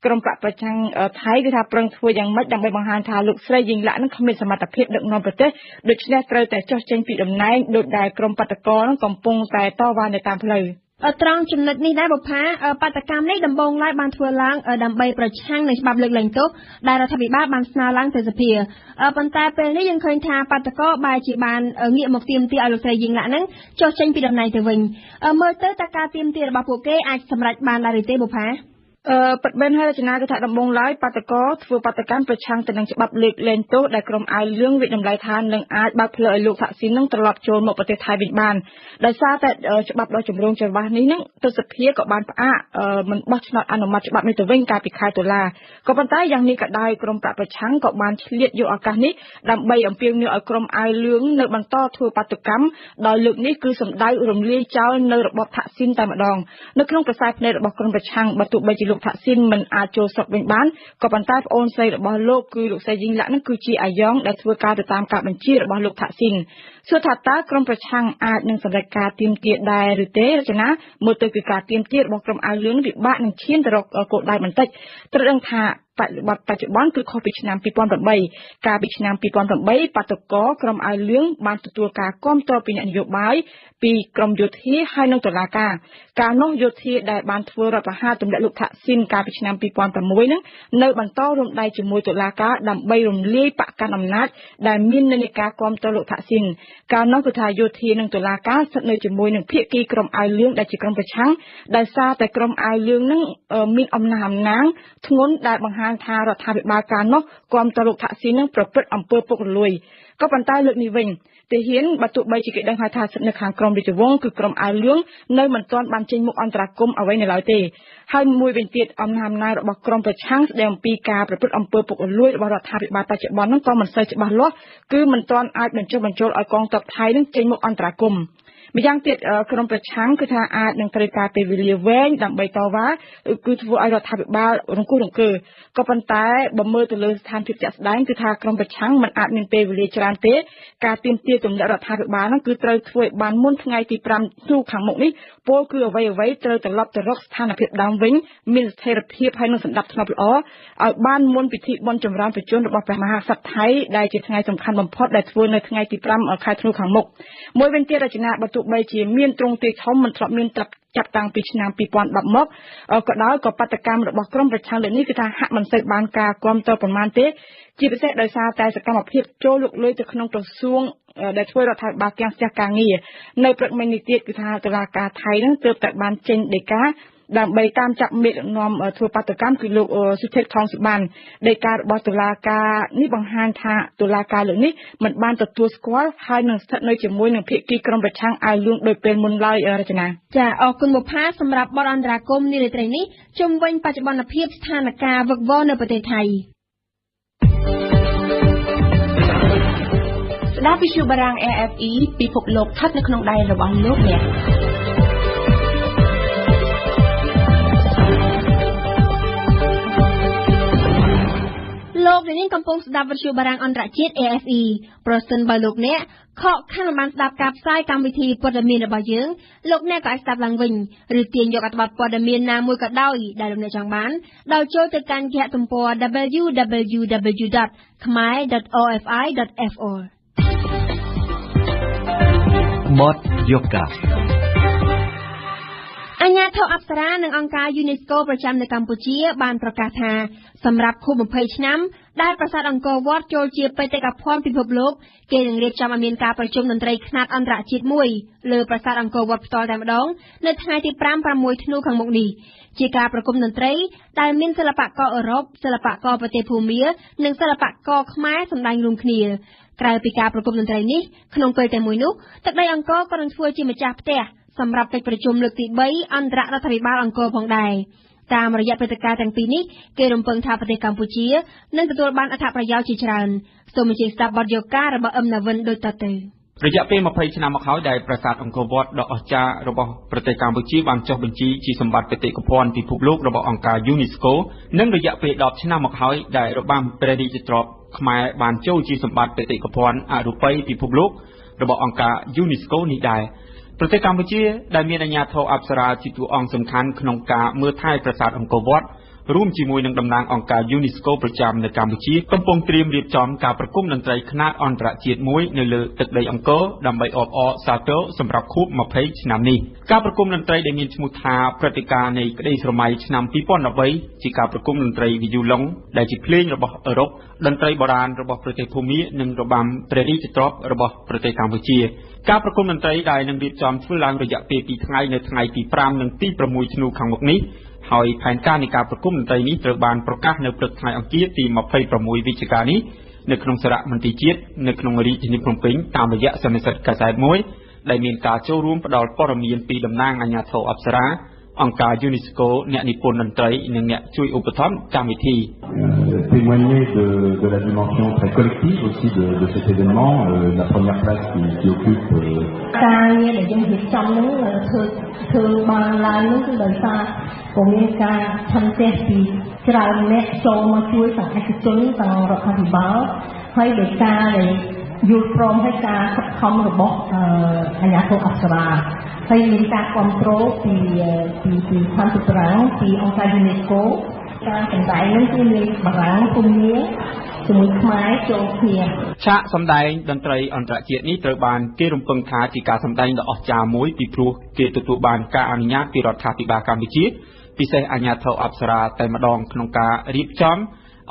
ក្រុមបកប្រឆាំងថៃគឺថាប្រឹងធ្វើយ៉ាងម៉េចដើម្បីបង្ហាញថាលោកស្រីយីងឡាក់នឹងគ្មានសមត្ថភាពដឹកនាំប្រទេសដូច្នេះត្រូវតែចុះចេញពីតំណែងដោយដែលក្រុមបាតុករនឹងកំពុងតែតវ៉ានៅតាមផ្លូវត្រង់ចំណុចនេះដែរបុប្ផាបាតកម្មនេះដំបូងឡើយបានធ្វើឡើងដើម្បីប្រឆាំងនឹងច្បាប់លើកលែងទោសដែលរដ្ឋាភិបាលបានស្នើឡើងទៅសភាប៉ុន្តែពេលនេះយើងឃើញថាបាតកោបែរជាបានងាកមកទាមទារឲ្យលោកស្រីយីងឡាក់នឹងចុះចេញពីតំណែងទៅវិញមើលទៅតើការទាមទាររបស់ពួកគេអាចសម្រេចបានដែរឬទេបុប្ផាពិតមែនហើយរចនាគឺថាដំបូងឡើយបាតុករធ្វើបាតកម្មប្រឆាំងទៅនឹងច្បាប់លើកលែងទោសដែលក្រុមអាវលឿងវិតម្លៃថានឹងអាចបើកផ្លូវឲ្យលោកថាក់ស៊ីននឹងត្រឡប់ចូលមកប្រទេសថៃវិញបានដោយសារតែច្បាប់ដ៏ចម្រូងច្រវាស់នេះនឹងទស្សភាក៏បានផ្អាកមិនបោះឆ្នោតអនុម័តច្បាប់នេះទៅវិញកាលពីខែតុលាក៏ប៉ុន្តែយ៉ាងនេះក៏ដោយក្រុមបកប្រឆាំងក៏បានឆ្លៀតយកឱកាសនេះដើម្បីអំពាវនាវឲ្យក្រុមអាវលឿងនៅបន្តធ្វើបាតុកម្មដោយលើកនេះគឺសម្ដៅរំលាយចោលនៅរបបថាក់ស៊ីនតែម្ដងនៅក្នុងខ្សែភ្នែករបស់ក្រុមប្រឆាំងបើទោះបីជាលោកថាក់ស៊ីនមិនអាចចូលស្រុកវិញបានក៏ប៉ុន្តែប្អូនស្រីរបស់លោកគឺលោកស្រីយីងឡាក់នឹងគឺជាអាយ៉ងដែលធ្វើការទៅតាមការបញ្ជារបស់លោកថាក់ស៊ីនសួរថាតើក្រុមប្រឆាំងអាចនឹងសម្រេចការទាមទារដែរឬទេរចនាមើលទៅគឺការទាមទាររបស់ក្រុមអាវលឿងពិបាកនឹងឈានទៅរកគោលដៅបន្តិចត្រូវដឹងថា បច្ចុប្បន្នគឺខុសពីឆ្នាំ2008កាលពីឆ្នាំ2008បាតុករក្រុមអាវលឿងបានទទួលការគាំទ្រពីអ្នកនយោបាយពីក្រមយោធាហើយនិងតុលាការកាលនោះយោធាដែលបានធ្វើរដ្ឋប្រហារទម្លាក់លោកថាក់ស៊ីនកាលពីឆ្នាំ2006ហ្នឹងនៅបន្តរួមដៃជាមួយតុលាការដើម្បីរំលាយបកកាន់អំណាចដែលមាននិន្នាការគាំទ្រលោកថាក់ស៊ីនកាលនោះគឺថាយោធានិងតុលាការស្ថិតនៅជាមួយនឹងភាគីក្រុមអាវលឿងដែលជាក្រុមប្រឆាំងដែលសារតែក្រុមអាវលឿងហ្នឹងមានអំណាចធ្ងន់ដែលបង្ហាញថារដ្ឋាភិបាលកាលនោះគាំទ្រលោកថាក់ស៊ីននឹងប្រព្រឹត្តអំពើពុករលួយក៏ប៉ុន្តែលើកនេះវិញទាហានបើទោះបីជាគេដឹងថាស្ថិតនៅខាងក្រមរាជវង្សគឺក្រុមអាវលឿងនៅមិនទាន់បានចេញមុខអន្តរាគមន៍អ្វីនៅឡើយទេហើយមួយវិញទៀតអំណាចរបស់ក្រុមប្រឆាំងស្ដីអំពីការប្រព្រឹត្តអំពើពុករលួយរបស់រដ្ឋាភិបាលបច្ចុប្បន្នហ្នឹងក៏មិនសូវច្បាស់លាស់គឺមិនទាន់អាចបញ្ចុះបញ្ចូលឲ្យកងទ័ពថៃនឹងចេញមុខអន្តរាគមន៍ម្យ៉ាងទៀតក្រុមប្រឆាំងគឺថាអាចនឹងត្រូវការពេលវេលាវែងដើម្បីតវ៉ាគឺធ្វើឲ្យរដ្ឋាភិបាលរង្គោះរង្គើក៏ប៉ុន្តែបើមើលទៅលើស្ថានភាពជាក់ស្ដែងគឺថាក្រុមប្រឆាំងមិនអាចមានពេលវេលាច្រើនទេការទាមទារទម្លាក់រដ្ឋាភិបាលហ្នឹងគឺត្រូវធ្វើឲ្យបានមុនថ្ងៃទី5ទូខាងមុខនេះពលគឺអ្វីត្រូវត្រឡប់ទៅរកស្ថានភាពដើមវិញមានស្ថិរភាពហើយនឹងសន្តិភាពល្អឲ្យបានមុនពិធីបុណ្យចម្រើនប្រជជនរបស់ព្រះមហាក្សត្រថៃដែលជាថ្ងៃសំខាន់បំផុតដែលធ្វើនៅថ្ងៃទី5ខែធ្នូខាងមុខមួយវិញទៀតរចនាបើទោះបីជាមានទ្រង់ទ្រាយធំមិនធ្លាប់មានចាប់តាំងពីឆ្នាំ2010មកក៏ដោយក៏បាតកម្មរបស់ក្រុមប្រឆាំងលើនេះគឺថាហាក់មិនសូវបានការគាំទ្រប៉ុន្មានទេជាពិសេសដោយសារតែសកម្មភាពចូលលុកលុយទៅក្នុងក្រសួងដែលធ្វើរដ្ឋាភិបាលគាំងស្ទះការងារនៅព្រឹកមិញនេះទៀតគឺថាតុលាការថៃនឹងទើបតែបានចេញដីកាដើម្បីតាមចាប់មេដឹកនាំធ្វើបាតកម្មគឺលោកសុធិតថងសុបានដីការបស់តុលាការនេះបង្ហាញថាតុលាការលើកនេះមិនបានទទួលស្គាល់ហើយនឹងស្ថិតនៅជាមួយនឹងភាគីក្រុមប្រឆាំងអាវលឿងដោយពេលមុនឡើយរចនាចាអរគុណបុប្ផាសម្រាប់បទអន្តរាគមន៍នារាត្រីនេះជុំវិញបច្ចុប្បន្នភាពស្ថានភាពវឹកវរនៅប្រទេសថៃស្ដាប់វិទ្យុបារាំង RFE ពិភពលោកស្ថិតនៅក្នុងដៃរបស់លោកអ្នកលោកនាងកំពុងស្ដាប់វិទ្យុបារាំងអន្តរជាតិ AFE ប្រសិនបើលោកអ្នកខកខានមិនបានស្ដាប់ការផ្សាយកម្មវិធីព័ត៌មានរបស់យើងលោកអ្នកក៏អាចស្ដាប់ឡើងវិញឬទាញយកអត្ថបទព័ត៌មានណាមួយក៏ដោយដែលលោកអ្នកចង់បានដោយចូលទៅកាន់គេហទំព័រ www.khmer.ofi.fr បទយូកាអាជ្ញាធរអប្សរានិងអង្គការ UNESCO ប្រចាំនៅកម្ពុជាបានប្រកាសថាសម្រាប់ខួប20ឆ្នាំដែលប្រាសាទអង្គរវត្តចូលជាបេតិកភណ្ឌពិភពលោកគេនឹងរៀបចំឲ្យមានការប្រជុំតន្ត្រីខ្នាតអន្តរជាតិមួយលើប្រាសាទអង្គរវត្តផ្ទាល់តែម្ដងនៅថ្ងៃទី5-6 ធ្នូខាងមុខនេះជាការប្រគំតន្ត្រីដែលមានសិល្បករអឺរ៉ុបសិល្បករប្រទេសភូមានិងសិល្បករខ្មែរសម្ដែងរួមគ្នាក្រៅពីការប្រគំតន្ត្រីនេះក្នុងពេលតែមួយនោះទឹកដីអង្គរក៏នឹងធ្វើជាម្ចាស់ផ្ទះសម្រាប់កិច្ចប្រជុំលើកទី3អន្តររដ្ឋាភិបាលអង្គរផងដែរតាមរយៈព្រឹត្តិការណ៍ទាំងពីរនេះគេរំពឹងថាប្រទេសកម្ពុជានឹងទទួលបានអត្ថប្រយោជន៍ជាច្រើនសូមអញ្ជើញស្ដាប់បទយូការបស់អឹមណាវិនដូចតទៅរយៈពេល20ឆ្នាំមកហើយដែលប្រាសាទអង្គរវត្តដ៏អស្ចារ្យរបស់ប្រទេសកម្ពុជាបានចុះបញ្ជីជាសម្បត្តិបេតិកភណ្ឌពិភពលោករបស់អង្គការ UNESCO និងរយៈពេល10ឆ្នាំមកហើយដែលរបាំព្រះរាជទ្រព្យខ្មែរបានចូលជាសម្បត្តិបេតិកភណ្ឌអរូបីពិភពលោករបស់អង្គការ UNESCO នេះដែរប្រទេសកម្ពុជាដែលមានអាជ្ញាធរអប្សរាជាតួអង្គសំខាន់ក្នុងការមើលថែប្រាសាទអង្គរវត្តរួមជាមួយនឹងតំណាងអង្គការ UNESCO ប្រចាំនៅកម្ពុជាកំពុងត្រៀមរៀបចំការប្រគំតន្ត្រីខ្នាតអន្តរជាតិមួយនៅលើទឹកដីអង្គរដើម្បីអបអរសាទរសម្រាប់ខួប20ឆ្នាំនេះការប្រគំតន្ត្រីដែលមានឈ្មោះថាព្រឹត្តិការណ៍នៃក្តីស្រមៃឆ្នាំ2013ជាការប្រគំតន្ត្រីវីយូឡុងដែលជាភ្លេងរបស់អឺរ៉ុបតន្ត្រីបុរាណរបស់ប្រទេសភូមានិងរបាំព្រះរាជទ្រព្យរបស់ប្រទេសកម្ពុជាការប្រគំតន្ត្រីដែលនឹងរៀបចំធ្វើឡើងរយៈពេល2ថ្ងៃនៅថ្ងៃទី5និងទី6ធ្នូខាងមុខនេះហើយផែនការនៃការប្រគំតន្ត្រីនេះត្រូវបានប្រកាសនៅព្រឹកថ្ងៃអង្គារទី26វិច្ឆិកានេះនៅក្នុងសារមន្ទីរជាតិនៅក្នុងរាជធានីភ្នំពេញតាមរយៈសន្និសីទកាសែតមួយដែលមានការចូលរួមផ្ដល់ព័ត៌មានពីតំណាងអាជ្ញាធរអប្សរាអង្គការ UNESCO អ្នកនិពន្ធតន្ត្រីនិងអ្នកជួយឧបត្ថម្ភកម្មវិធី témoigner de la dimension très collective aussi de cet événement, la première place qui occupe ការងារដែលយើងរៀបចំនោះធ្វើបានឡើងនោះគឺដោយសារក៏មានការឆន្ទៈពីច្រើនអ្នកចូលមកជួយទាំងឯកជនទាំងរដ្ឋាភិបាលហើយដោយការដែលយល់ព្រមឲ្យការខិតខំរបស់អាជ្ញាធរអប្សរាហើយមានការគ្រប់គ្រងពីខាងទីប្រាំងពីអង្គការ UNESCO ការសម្ដែងនេះគឺមានបារាំងភូមាជាមួយខ្មែរចូលគ្នា ឆាកសម្ដែងតន្ត្រីអន្តរជាតិនេះត្រូវបានគេរំពឹងថាជាការសម្ដែងដ៏អស្ចារ្យមួយពីព្រោះគេទទួលបានការអនុញ្ញាតពីរដ្ឋាភិបាលកម្ពុជាពិសេសអាជ្ញាធរអប្សរាតែម្ដងក្នុងការរៀបចំ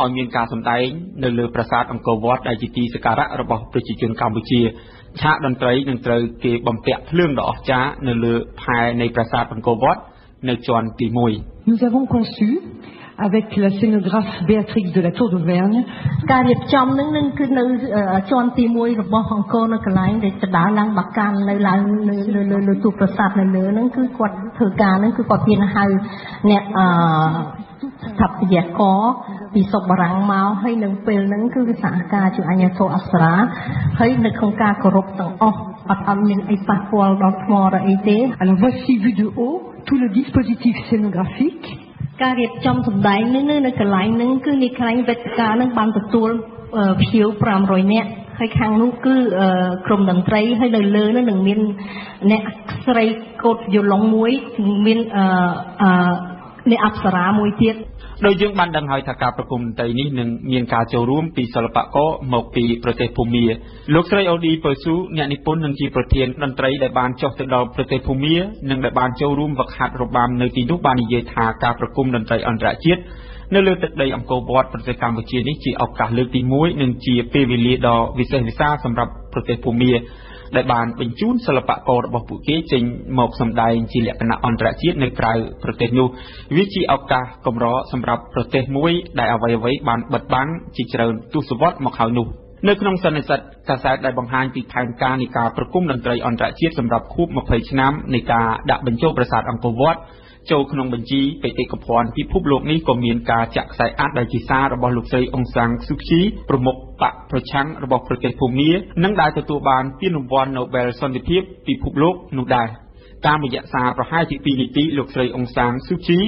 ឲ្យមានការសម្ដែងនៅលើប្រាសាទអង្គរវត្តដែលជាទីសក្ការៈរបស់ប្រជាជនកម្ពុជាឆាកតន្ត្រីនឹងត្រូវគេបំពាក់ភ្លើងដ៏អស្ចារ្យនៅលើផែនៃប្រាសាទអង្គរវត្តនៅជាន់ទី1 Nous avons conçu avec la scénographe Béatrix de la Tour d'Auvergne ការរៀបចំនឹងគឺនៅជាន់ទី1របស់អង្គរនៅកន្លែងដែលដដាលឡើងបាកាននៅឡើងលើទូប្រាសាទនៅលើហ្នឹងគឺគាត់ធ្វើការហ្នឹងគឺគាត់មានហៅអ្នកស្ថាបត្យករពីសុកបារាំងមកហើយនឹងពេលហ្នឹងគឺសហការជាអាជ្ញាធរអប្សរាហើយនៅក្នុងការគោរពទាំងអស់អត់មានអីប៉ះពាល់ដល់ថ្មឬអីទេ Alors voici vu de haut tout le dispositif scénographique ការរៀបចំសម្ដែងនេះនៅកន្លែងហ្នឹងគឺនេះខ្លាញ់វេទិកាហ្នឹងបានទទួលភ្ញៀវ500នាក់ហើយខាងនោះគឺក្រុមតន្ត្រីហើយនៅលើនោះនឹងមានអ្នកស្រីកូតយូឡុងមួយមានអ្នកអប្សរាមួយទៀតដោយយើងបានដឹងហើយថាការប្រគំតន្ត្រីនេះនឹងមានការចូលរួមពីសិល្បករមកពីប្រទេសភូមាលោកស្រីអូឌីពើស៊ូអ្នកនិពន្ធនិងជាប្រធានតន្ត្រីដែលបានចុះទៅដល់ប្រទេសភូមានិងដែលបានចូលរួមវឹកហាត់របាំនៅទីនោះបាននិយាយថាការប្រគំតន្ត្រីអន្តរជាតិនៅលើទឹកដីអង្គរវត្តប្រទេសកម្ពុជានេះជាឱកាសលើកទី1និងជាពេលវេលាដ៏វិសេសវិសាលសម្រាប់ប្រទេសភូមាដែលបានបញ្ជូនសិល្បកររបស់ពួកគេចេញមកសម្ដែងជាលក្ខណៈអន្តរជាតិនៅក្រៅប្រទេសនោះវាជាឱកាសកម្រសម្រាប់ប្រទេសមួយដែលអ្វីៗបានបិទបាំងជាច្រើនទសវត្សរ៍មកហើយនោះនៅក្នុងសន្និសីទកាសែតដែលបង្ហាញពីផែនការនៃការប្រគំតន្ត្រីអន្តរជាតិសម្រាប់ខួប20ឆ្នាំនៃការដាក់បញ្ចូលប្រាសាទអង្គរវត្តចូលក្នុងបញ្ជីបេតិកភណ្ឌពិភពលោកនេះក៏មានការចាក់ខ្សែអាចដែលជាសាររបស់លោកស្រីអុងសាំងស៊ូជីប្រមុខបកប្រឆាំងរបស់ប្រទេសភូមានិងដែលទទួលបានពានរង្វាន់ Nobel សន្តិភាពពិភពលោកនោះដែរតាមរយៈសារប្រហែលជា2នាទីលោកស្រីអុងសាំងស៊ូជី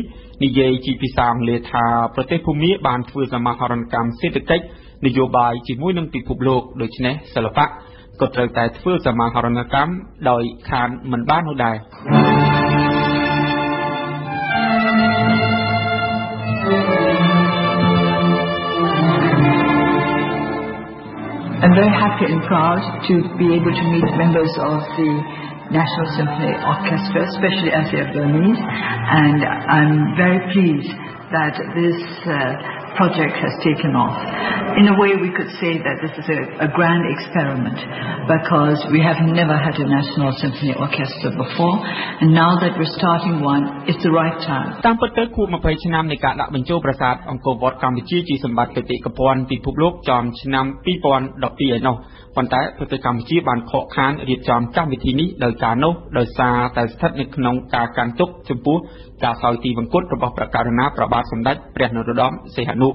និយាយជាភាសាអង់គ្លេសថាប្រទេសភូមាបានធ្វើសមាហរណកម្មសេដ្ឋកិច្ចនយោបាយជាមួយនឹងពិភពលោកដូច្នេះសិល្បៈក៏ត្រូវតែធ្វើសមាហរណកម្មដោយខានមិនបាននោះដែរI'm very happy and proud to be able to meet members of the National Symphony Orchestra, especially as they are Burmese, and I'm very pleased that this project has taken off. In a way, we could say that this is a grand experiment because we have never had a National Symphony Orchestra before, and now that we're starting one, it's the right time. តាមពិតទៅខួប20ឆ្នាំនៃការដាក់បញ្ចូលប្រាសាទអង្គរវត្តកម្ពុជាជាសម្បត្តិបេតិកភណ្ឌពិភពលោកចំឆ្នាំ2012ឯណោះប៉ុន្តែប្រទេសកម្ពុជាបានខកខានរៀបចំកម្មវិធីនេះដោយសារតែស្ថិតនៅក្នុងការកាន់ទុកចំពោះការសោយទីវង្គតរបស់ព្រះករុណាព្រះបាទសម្ដេចព្រះនរោត្តមសីហនុ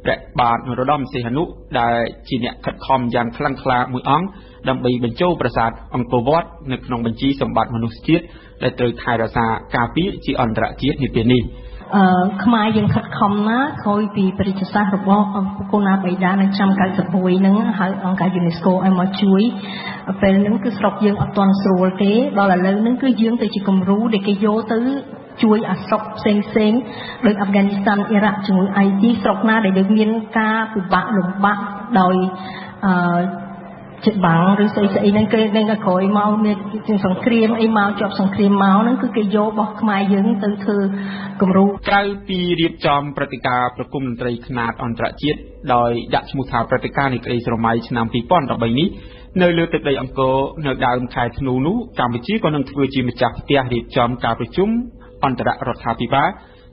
ព្រះបាទនរោត្តមសីហនុដែលជាអ្នកខិតខំយ៉ាងខ្លាំងក្លាមួយអង្គដើម្បីបញ្ចូលប្រាសាទអង្គរវត្តនៅក្នុងបញ្ជីសម្បត្តិមនុស្សជាតិដែលត្រូវថែរក្សាការពារជាអន្តរជាតិនាពេលនេះខ្មែរយើងខិតខំណាស់ក្រោយពីបរិយាសាស្ត្ររបស់កូណាបៃតានៅឆ្នាំ91ហ្នឹងហើយអង្គការ UNESCO ឲ្យមកជួយពេលហ្នឹងគឺស្រុកយើងអត់ទាន់ស្រួលទេដល់ឥឡូវហ្នឹងគឺយើងទៅជាគំរូដែលគេយកទៅជួយអាស្រុកផ្សេងដូចអាហ្វហ្គានីស្ថានអ៊ីរ៉ាក់ជាមួយអៃទីស្រុកណាដែលមានការពិបាកលំបាកដោយច្បាំងឬស្អីហ្នឹងគេនឹងក្រោយមកមានសង្គ្រាមអីមកជាប់សង្គ្រាមមកហ្នឹងគឺគេយករបស់ខ្មែរយើងទៅធ្វើគំរូក្រៅពីរៀបចំព្រឹត្តិការណ៍ប្រគំតន្ត្រីខ្នាតអន្តរជាតិដោយដាក់ឈ្មោះថាព្រឹត្តិការណ៍នៃក្តីស្រមៃឆ្នាំ2013នេះនៅលើទឹកដីអង្គរនៅដើមខែធ្នូនោះកម្ពុជាក៏នឹងធ្វើជាម្ចាស់ផ្ទះរៀបចំការប្រជុំអន្តររដ្ឋាភិបាល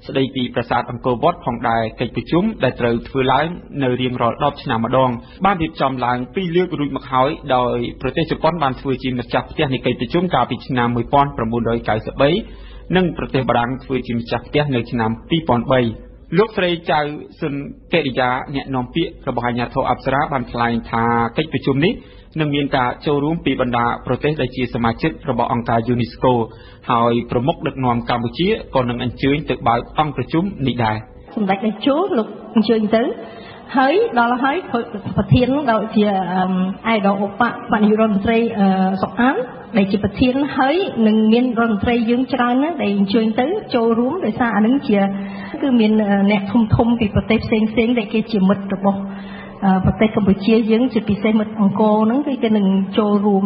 ស្ដីពីប្រាសាទអង្គរវត្តផងដែរកិច្ចប្រជុំដែលត្រូវធ្វើឡើងនៅរៀងរាល់10ឆ្នាំម្ដងបានរៀបចំឡើង2លើករួចមកហើយដោយប្រទេសជប៉ុនបានធ្វើជាម្ចាស់ផ្ទះនៃកិច្ចប្រជុំកាលពីឆ្នាំ1993និងប្រទេសបារាំងធ្វើជាម្ចាស់ផ្ទះនៅឆ្នាំ2003លោកស្រីចៅស៊ុនកិរិយាអ្នកនាំពាក្យរបស់អាជ្ញាធរអប្សរាបានថ្លែងថាកិច្ចប្រជុំនេះនឹងមានការចូលរួមពីបណ្ដាប្រទេសដែលជាសមាជិករបស់អង្គការ UNESCO ហើយប្រមុខដឹកនាំកម្ពុជាក៏នឹងអញ្ជើញទៅបើកអង្គប្រជុំនេះដែរសម្ដេចតេជោលោកអញ្ជើញទៅ ហើយដល់ហើយប្រធានដល់ជាអៃដលឧបនាយករដ្ឋមន្ត្រីសុកអានដែលជាប្រធានហើយនឹងមានរដ្ឋមន្ត្រីយើងច្រើនណាស់ដែលអញ្ជើញទៅចូលរួមដោយសារអានឹងជាគឺមានអ្នកធំពីប្រទេសផ្សេងដែលគេជាមិត្តរបស់ប្រទេសកម្ពុជាយើងជាពិសេសមិត្តអង្គរហ្នឹងគឺគេនឹងចូលរួម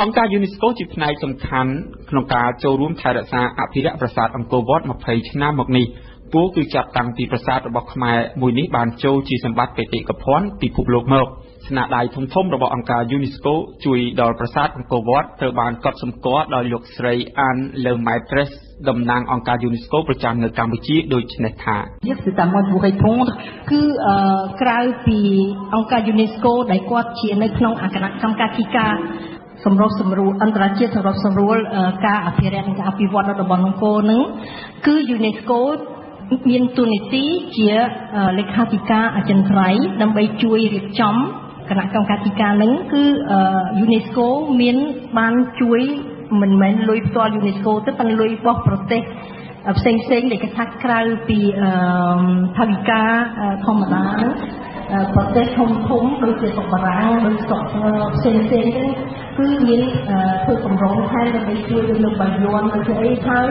អង្គការ UNESCO ជាផ្នែកសំខាន់ក្នុងការចូលរួមថែរក្សាអភិរក្សប្រាសាទអង្គរវត្ត20ឆ្នាំមកនេះពួកគឺចាប់តាំងពីប្រាសាទរបស់ខ្មែរមួយនេះបានចូលជាសម្បត្តិបេតិកភណ្ឌពិភពលោកមកស្នាដៃធំៗរបស់អង្គការ UNESCO ជួយដល់ប្រាសាទអង្គរវត្តត្រូវបានកត់សម្គាល់ដោយលោកស្រី Anne Lemaitre តំណាងអង្គការ UNESCO ប្រចាំនៅកម្ពុជាដូចនេះថា C'est à moi de vous répondre គឺក្រៅពីអង្គការ UNESCO ដែលគាត់ជានៅក្នុងគណៈកម្មការទីការសម្របសម្រួលអន្តរជាតិសម្របសម្រួលការអភិរក្សនិងការអភិវឌ្ឍនៅតំបន់អង្គរហ្នឹងគឺ UNESCO មានទូនីតិជាលេខាធិការអចិន្ត្រៃយ៍ដើម្បីជួយរៀបចំគណៈកម្មការទីការហ្នឹងគឺ UNESCO មានបានជួយមិនមែនលុយផ្ទាល់ UNESCO ទេប៉ុន្តែលុយរបស់ប្រទេសផ្សេងដែលគេថាក្រៅពីថវិកាធម្មតាប្រទេសធំដូចជាស្រុកបារាំងដូចស្រុកផ្សេងហ្នឹងគឺមានធ្វើកម្រងថែមដើម្បីជួយលើកបាយ័នដូចអីហើយ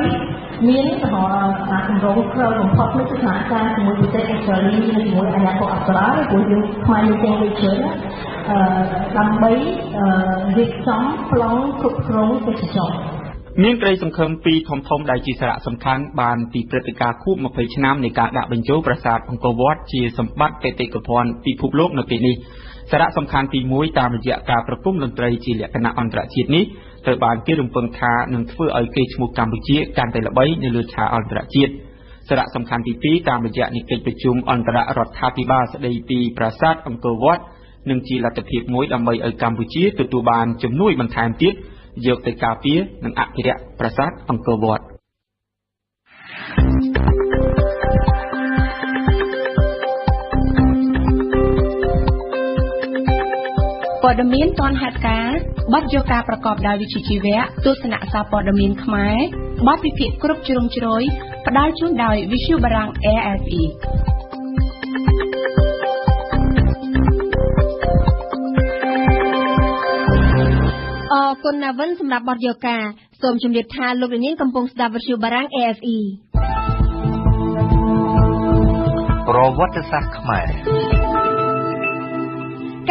មានកម្រងក្រៅបំផុតនេះគឺសហការជាមួយប្រទេសអេស្ត្រាលីនិងជាមួយអាជ្ញាធរអប្សរាព្រោះយើងខ្មែរយើងទាំងដូចគ្នាដើម្បីរៀបចំប្លង់គ្រប់គ្រងទេសចរណ៍មានក្តីសង្ឃឹមពីធំដែលជាសារៈសំខាន់បានពីព្រឹត្តិការណ៍ខួប20ឆ្នាំនៃការដាក់បញ្ចូលប្រាសាទអង្គរវត្តជាសម្បត្តិបេតិកភណ្ឌពិភពលោកនៅពេលនេះសារៈសំខាន់ទី1តាមរយៈការប្រគំតន្ត្រីជាលក្ខណៈអន្តរជាតិនេះត្រូវបានគេរំពឹងថានឹងធ្វើឲ្យកេរ្តិ៍ឈ្មោះកម្ពុជាកាន់តែល្បីនៅលើឆាកអន្តរជាតិសារៈសំខាន់ទី2តាមរយៈកិច្ចប្រជុំអន្តររដ្ឋាភិបាលស្តីពីប្រាសាទអង្គរវត្តនឹងជាលទ្ធភាពមួយដើម្បីឲ្យកម្ពុជាទទួលបានជំនួយបន្ថែមទៀតយកទៅការពារនិងអភិរក្សប្រាសាទអង្គរវត្តព័ត៌មានទាន់ហេតុការណ៍បទយកការប្រកបដោយវិជ្ជាជីវៈទស្សនៈសារព័ត៌មានខ្មែរបទវិភាគគ្រប់ជ្រុងជ្រោយផ្ដល់ជូនដោយវិទ្យុបារាំង AFE អរគុណណាវិនសម្រាប់បទយកការសូមជម្រាបថាលោកនាងកំពុងស្ដាប់វិទ្យុបារាំង AFE ប្រវត្តិសាស្ត្រខ្មែរ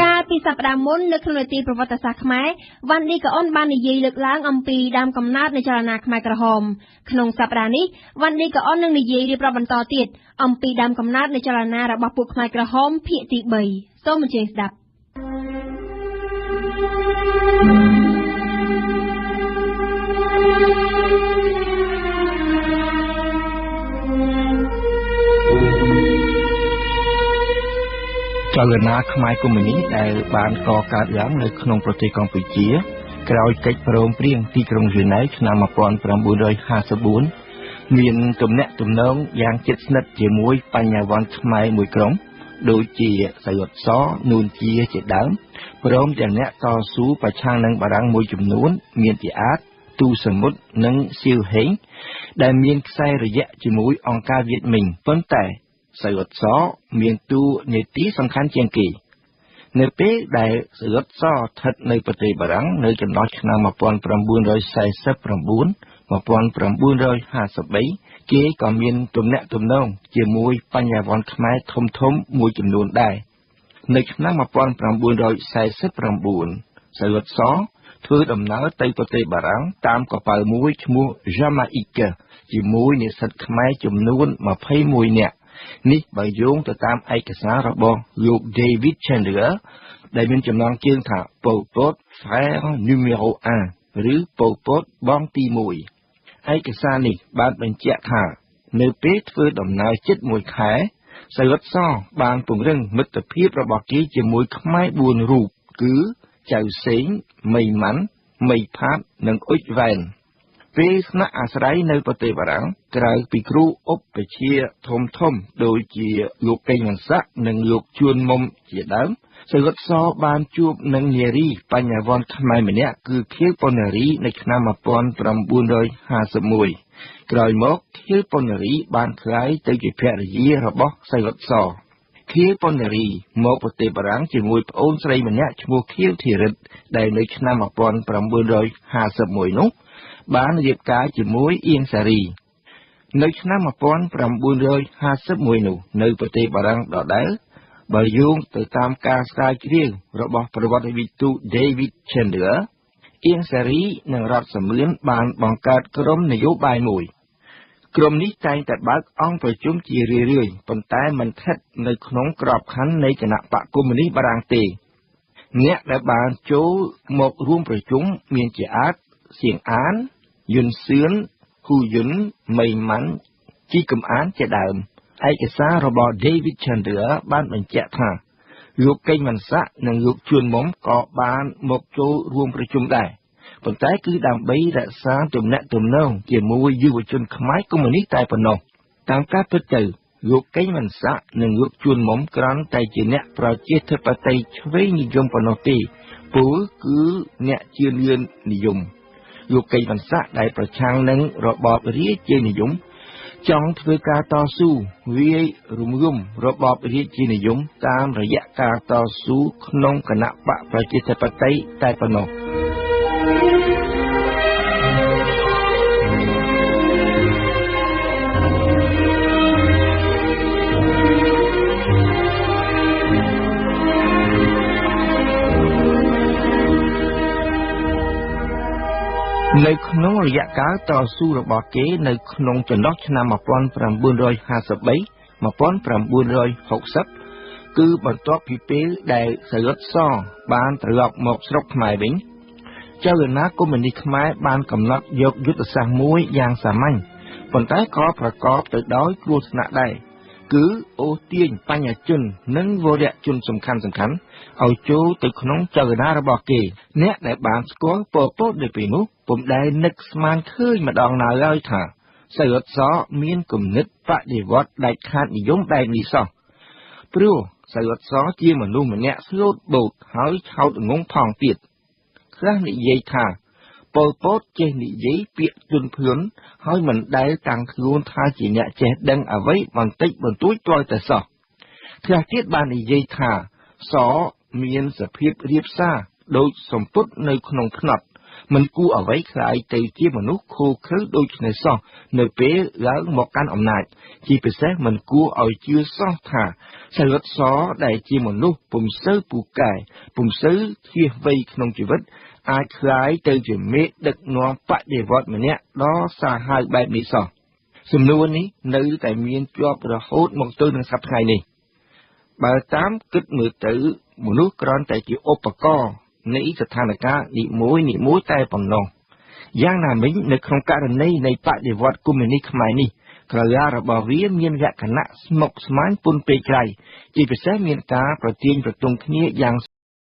កាលពីសប្តាហ៍មុននៅក្នុងនីតិប្រវត្តិសាស្ត្រខ្មែរវ៉ាន់ឌីកអុនបាននិយាយលើកឡើងអំពីដើមកំណើតនៃចលនាខ្មែរក្រហមក្នុងសប្តាហ៍នេះវ៉ាន់ឌីកអុននឹងនិយាយរៀបរាប់បន្តទៀតអំពីដើមកំណើតនៃចលនារបស់ពួកខ្មែរក្រហមភាគទី3សូមអញ្ជើញស្ដាប់ចលនាខ្មែរកុម្មុយនីសដែលបានកកើតឡើងនៅក្នុងប្រទេសកម្ពុជាក្រោយកិច្ចព្រមព្រៀងទីក្រុងហ្សឺណែវឆ្នាំ1954មានទំនាក់ទំនងយ៉ាងជិតស្និទ្ធជាមួយបញ្ញវន្តខ្មែរមួយក្រុមដូចជាសយុទ្ធសនួនជាជាដើមព្រមទាំងអ្នកតស៊ូប្រឆាំងនឹងបារាំងមួយចំនួនមានជាអាចទូសមុទ្រនិងសៀវហេងដែលមានខ្សែរយៈជាមួយអង្គការវៀតមិញប៉ុន្តែសយុទ្ធសមានតួនាទីសំខាន់ជាងគេនៅពេលដែលសយុទ្ធសស្ថិតនៅប្រទេសបារាំងនៅចន្លោះឆ្នាំ1949 1953គេក៏មានទំនាក់ទំនងជាមួយបញ្ញវន្តខ្មែរធំមួយចំនួនដែរនៅឆ្នាំ1949សយុទ្ធសធ្វើដំណើរទៅប្រទេសបារាំងតាមកប៉ាល់មួយឈ្មោះ Jamaïque ជាមួយនិស្សិតខ្មែរចំនួន21នាក់នេះបើយោងទៅតាមឯកសាររបស់លោក David Chandler ដែលមានចំណងជើងថា Pol Pot frère numéro 1 ឬ Pol Pot បងទី1ឯកសារនេះបានបញ្ជាក់ថានៅពេលធ្វើដំណើរជិត1ខែសយុទ្ធសបានពង្រឹងមិត្តភាពរបស់គេជាមួយខ្មែរ4រូបគឺចៅសេងមីម៉ាន់មីផាតនិងអ៊ុចវ៉ែនពេលស្នាក់អាស្រ័យនៅប្រទេសបារាំងក្រៅពីគ្រូឧបជាធំដូចជាលោកកេងវង្ស័កនិងលោកជួនមុំជាដើមសយុទ្ធសបានជួបនឹងនារីបញ្ញវន្តខ្មែរម្នាក់គឺខៀវប៉ុណ្ណារីនៅឆ្នាំ1951ក្រោយមកខៀវប៉ុណ្ណារីបានក្លាយទៅជាភរិយារបស់សយុទ្ធស ខៀវប៉ុណ្ណារីមកប្រទេសបារាំងជាមួយប្អូនស្រីម្នាក់ឈ្មោះខៀវធីរិទ្ធដែលនៅឆ្នាំ1951នោះបានរៀបការជាមួយអៀងសារីនៅឆ្នាំ1951នោះនៅប្រទេសបារាំងដដែលបើយោងទៅតាមការស្រាវជ្រាវរបស់ប្រវត្តិវិទូ David Chandler អៀងសារីនិងរដ្ឋសម្លៀនបានបង្កើតក្រុមនយោបាយមួយក្រុមនេះតែងតែបើកអង្គប្រជុំជារឿយៗប៉ុន្តែមិនស្ថិតនៅក្នុងក្របខ័ណ្ឌនៃគណៈបកកុម្មុយនីសបារាំងទេអ្នកដែលបានចូលមករួមប្រជុំមានជាអាចសៀងអានយុនសឿនហ៊ូយុនមីម៉ាន់ជីកំអានជាដើមឯកសាររបស់ David Chandler បានបញ្ជាក់ថាលោកកេងវណ្ណស័កនិងលោកជួនមុំក៏បានមកចូលរួមប្រជុំដែរប៉ុន្តែគឺដើម្បីរក្សាទំនាក់ទំនងជាមួយយុវជនខ្មែរកុម្មុយនីសតែប៉ុណ្ណោះតាមការពិតទៅលោកកេងវណ្ណស័កនិងលោកជួនមុំគ្រាន់តែជាអ្នកប្រជាធិបតេយ្យឆ្វេងនិយមប៉ុណ្ណោះទេពលគឺអ្នកជឿនលឿននិយមលោកកេងវណ្ណស័កដែលប្រឆាំងនឹងរបបរាជានិយមចង់ធ្វើការតស៊ូវាយរំលំរបបរាជានិយមតាមរយៈការតស៊ូក្នុងគណៈបកប្រជាធិបតេយ្យតែប៉ុណ្ណោះនៅក្នុងរយៈកាលតស៊ូរបស់គេនៅក្នុងចន្លោះឆ្នាំ1953-1960គឺបន្ទាប់ពីពេលដែលសយុទ្ធសបានត្រឡប់មកស្រុកខ្មែរវិញចលនាកុម្មុយនីសខ្មែរបានកំណត់យកយុទ្ធសាស្ត្រមួយយ៉ាងសាមញ្ញប៉ុន្តែក៏ប្រកបទៅដោយគ្រោះថ្នាក់ដែរគឺអូសទាញបញ្ញជននិងវរជនសំខាន់ៗឲ្យចូលទៅក្នុងចលនារបស់គេអ្នកដែលបានស្គាល់ប៉ុលពតនៅពេលនោះពុំដែលនឹកស្មានឃើញម្ដងណាឡើយថាសយុទ្ធសមានគំនិតបដិវត្តដាច់ខាតនិយមបែបនេះសោះព្រោះសយុទ្ធសជាមនុស្សម្នាក់ស្លូតបូតហើយឆោតងងផងទៀតខ្លះនិយាយថាប៉ុលពតចេះនិយាយពាក្យទន់ភ្លន់ហើយមិនដែលតាំងខ្លួនថាជាអ្នកចេះដឹងអ្វីបន្តិចបន្តួចទាល់តែសោះខ្លះទៀតបាននិយាយថាសមានសភាពរៀបសារដូចសម្ពុតនៅក្នុងខ្នត់មិនគួរអ្វីខ្លាយទៅជាមនុស្សខូខើដូចនេះសោះនៅពេលឡើងមកកាន់អំណាចជាពិសេសមិនគួរឲ្យជឿសោះថាសយុទ្ធសដែលជាមនុស្សពុំសូវពូកែពុំសូវធៀសវៃក្នុងជីវិតអាចខ្លាយទៅជាមេដឹកនាំបដិវត្តម្នាក់ដ៏សាហាវបែបនេះសោះសំណួរនេះនៅតែមានជាប់រហូតមកទល់នឹងសប្តាហ៍ថ្ងៃនេះបើតាមគិតមើលទៅមនុស្សគ្រាន់តែជាឧបករណ៍នៃស្ថានភាពនីមួយតែប៉ុណ្ណោះយ៉ាងណាមិញនៅក្នុងករណីនៃបដិវត្តកុម្មុយនីសខ្មែរនេះក្រឡារបស់វាមានលក្ខណៈស្មុគស្មាញពន់ពេកក្រៃជាពិសេសមានការប្រទាញប្រទង់គ្នាយ៉ាង